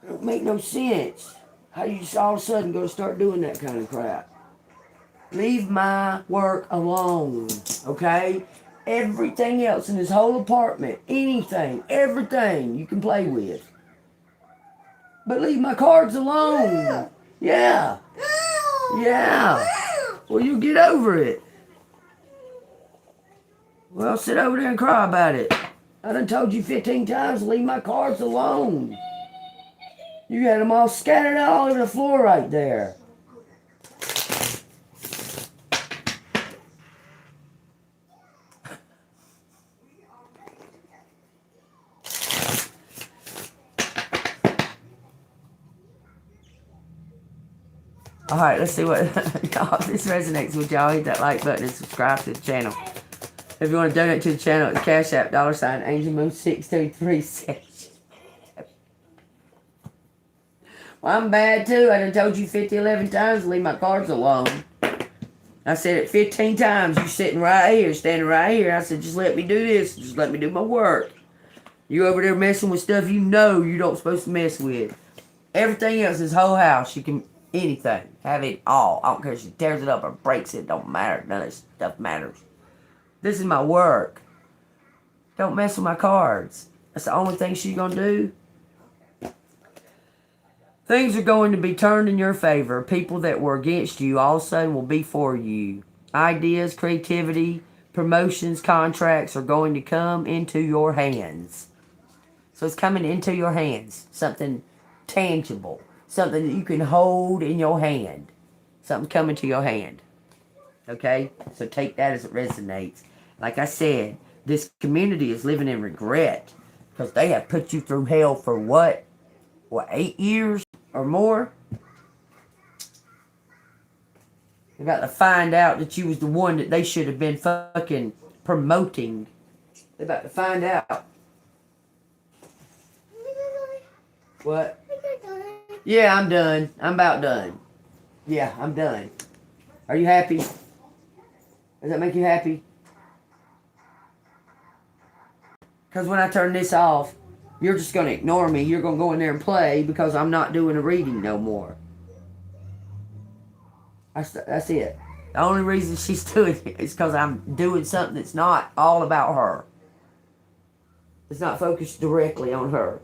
It don't make no sense. How you just all of a sudden gonna start doing that kind of crap? Leave my work alone, okay? Everything else in this whole apartment, anything, everything you can play with. But leave my cards alone. Yeah. Yeah. Well, you get over it. Well, sit over there and cry about it. I done told you 15 times to leave my cards alone. You had them all scattered out all over the floor right there. Alright, let's see what y'all, if this resonates with y'all. Hit that like button and subscribe to the channel. If you want to donate to the channel, it's Cash App, $ Angel Moon 623. Well, I'm bad too. I done told you 11 times to leave my cards alone. I said it 15 times. You sitting right here, standing right here. I said, just let me do this. Just let me do my work. You over there messing with stuff you know you don't supposed to mess with. Everything else, this whole house, you can, anything. Have it all. I don't care if she tears it up or breaks it. Don't matter. None of this stuff matters. This is my work. Don't mess with my cards. That's the only thing she's going to do. Things are going to be turned in your favor. People that were against you all of a sudden will be for you. Ideas, creativity, promotions, contracts are going to come into your hands. So it's coming into your hands. Something tangible. something that you can hold in your hand. Something coming to your hand. Okay? So take that as it resonates. Like I said, this community is living in regret because they have put you through hell for what? What, 8 years or more? They're about to find out that you was the one that they should have been fucking promoting. They're about to find out. What? Yeah, I'm done. I'm about done. Yeah, I'm done. Are you happy? Does that make you happy? Because when I turn this off, you're just going to ignore me. You're going to go in there and play because I'm not doing a reading no more. That's it. The only reason she's doing it is because I'm doing something that's not all about her. It's not focused directly on her.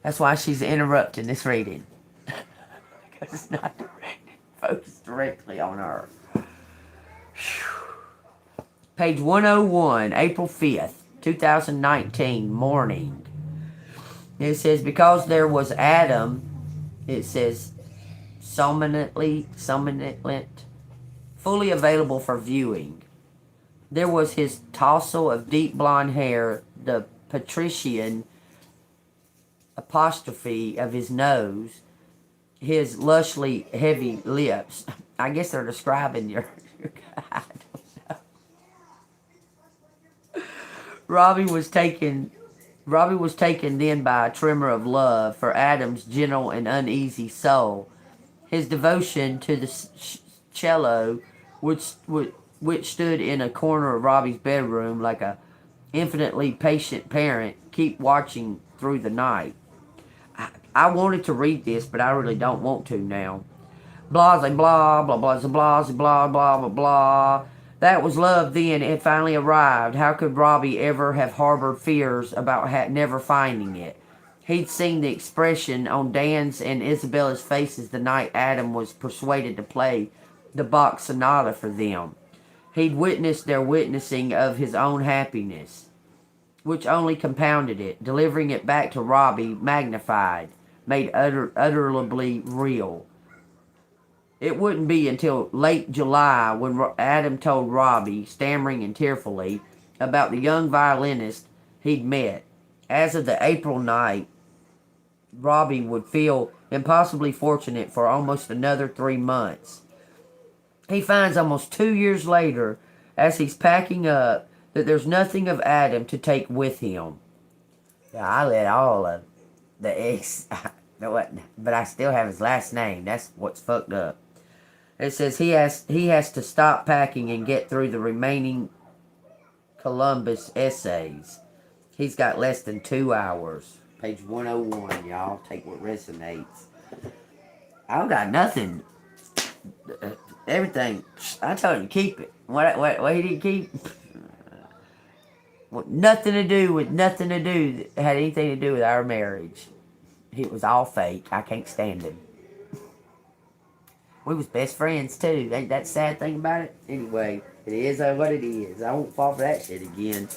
That's why she's interrupting this reading. Because it's not focused directly on her. Page 101, April 5th, 2019, morning. It says, because there was Adam, it says, somnolent, fully available for viewing. There was his tousle of deep blonde hair, the patrician apostrophe of his nose, his lushly heavy lips. I guess they're describing your I don't know. Robbie was taken then by a tremor of love for Adam's gentle and uneasy soul. His devotion to the cello, which stood in a corner of Robbie's bedroom like a infinitely patient parent, keep watching through the night. I wanted to read this, but I really don't want to now. Blah, blah, blah, blah, blah, blah, blah, blah, blah, blah. That was love then. It finally arrived. How could Robbie ever have harbored fears about never finding it? He'd seen the expression on Dan's and Isabella's faces the night Adam was persuaded to play the Bach Sonata for them. He'd witnessed their witnessing of his own happiness, which only compounded it, delivering it back to Robbie magnified, made utterly real. It wouldn't be until late July when Adam told Robbie, stammering and tearfully, about the young violinist he'd met. As of the April night, Robbie would feel impossibly fortunate for almost another 3 months. He finds almost 2 years later, as he's packing up, that there's nothing of Adam to take with him. Yeah, I let all of the ex, but I still have his last name. That's what's fucked up. It says he has to stop packing and get through the remaining Columbus essays. He's got less than 2 hours. Page 101, y'all. Take what resonates. I don't got nothing. Everything. I told him to keep it. What he didn't keep? Nothing to do that had anything to do with our marriage. It was all fake. I can't stand him. We was best friends too. Ain't that the sad thing about it? Anyway, it is what it is. I won't fall for that shit again.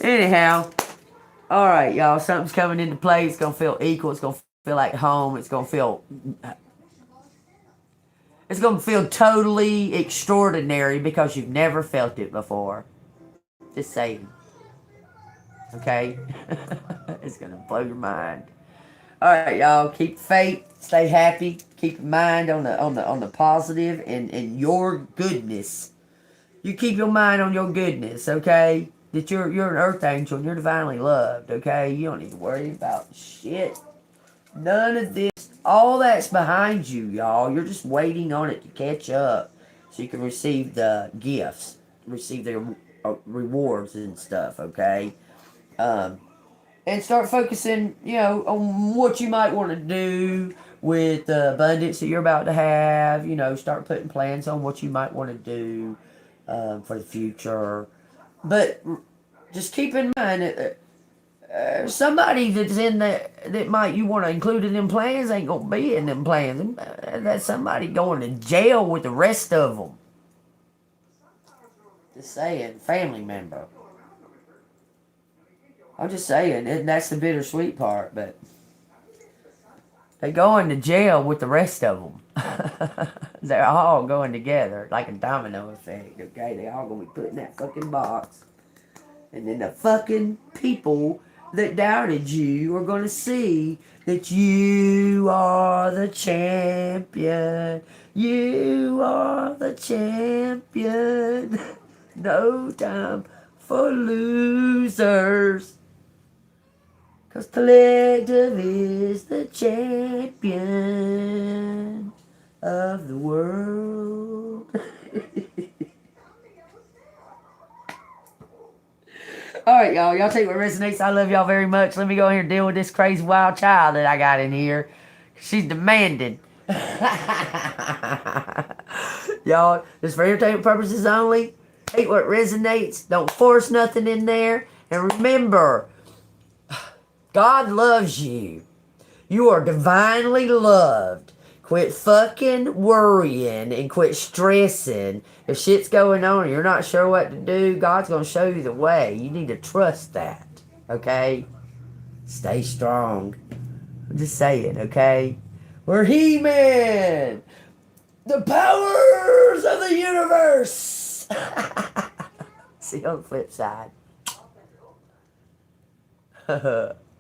Anyhow, alright y'all, something's coming into play. It's gonna feel equal. It's gonna feel like home. It's gonna feel totally extraordinary because you've never felt it before. Just saying. Okay? It's gonna blow your mind. Alright, y'all. Keep faith. Stay happy. Keep your mind on the positive and your goodness. You keep your mind on your goodness, okay? That you're an earth angel and you're divinely loved, okay? You don't need to worry about shit. None of this. All that's behind you, y'all. You're just waiting on it to catch up so you can receive the gifts, receive the rewards and stuff, okay? And start focusing, on what you might want to do with the abundance that you're about to have. Start putting plans on what you might want to do for the future. But just keep in mind that somebody that's in that you want to include in them plans ain't gonna be in them plans. That's somebody going to jail with the rest of them. Just saying, family member. I'm just saying, and that's the bittersweet part, but They going to jail with the rest of them. They're all going together like a domino effect. Okay, they all gonna be put in that fucking box, and then the fucking people that doubted you are gonna see that you are the champion. You are the champion. No time for losers. 'Cause Collective is the champion of the world. Alright, y'all. Y'all take what resonates. I love y'all very much. Let me go in here and deal with this crazy wild child that I got in here. She's demanding. Y'all, this for entertainment purposes only. Take what resonates. Don't force nothing in there. And remember, God loves you. You are divinely loved. Quit fucking worrying and quit stressing. If shit's going on and you're not sure what to do, God's going to show you the way. You need to trust that. Okay? Stay strong. I'm just saying, okay? We're He-Man! The powers of the universe! See you on the flip side.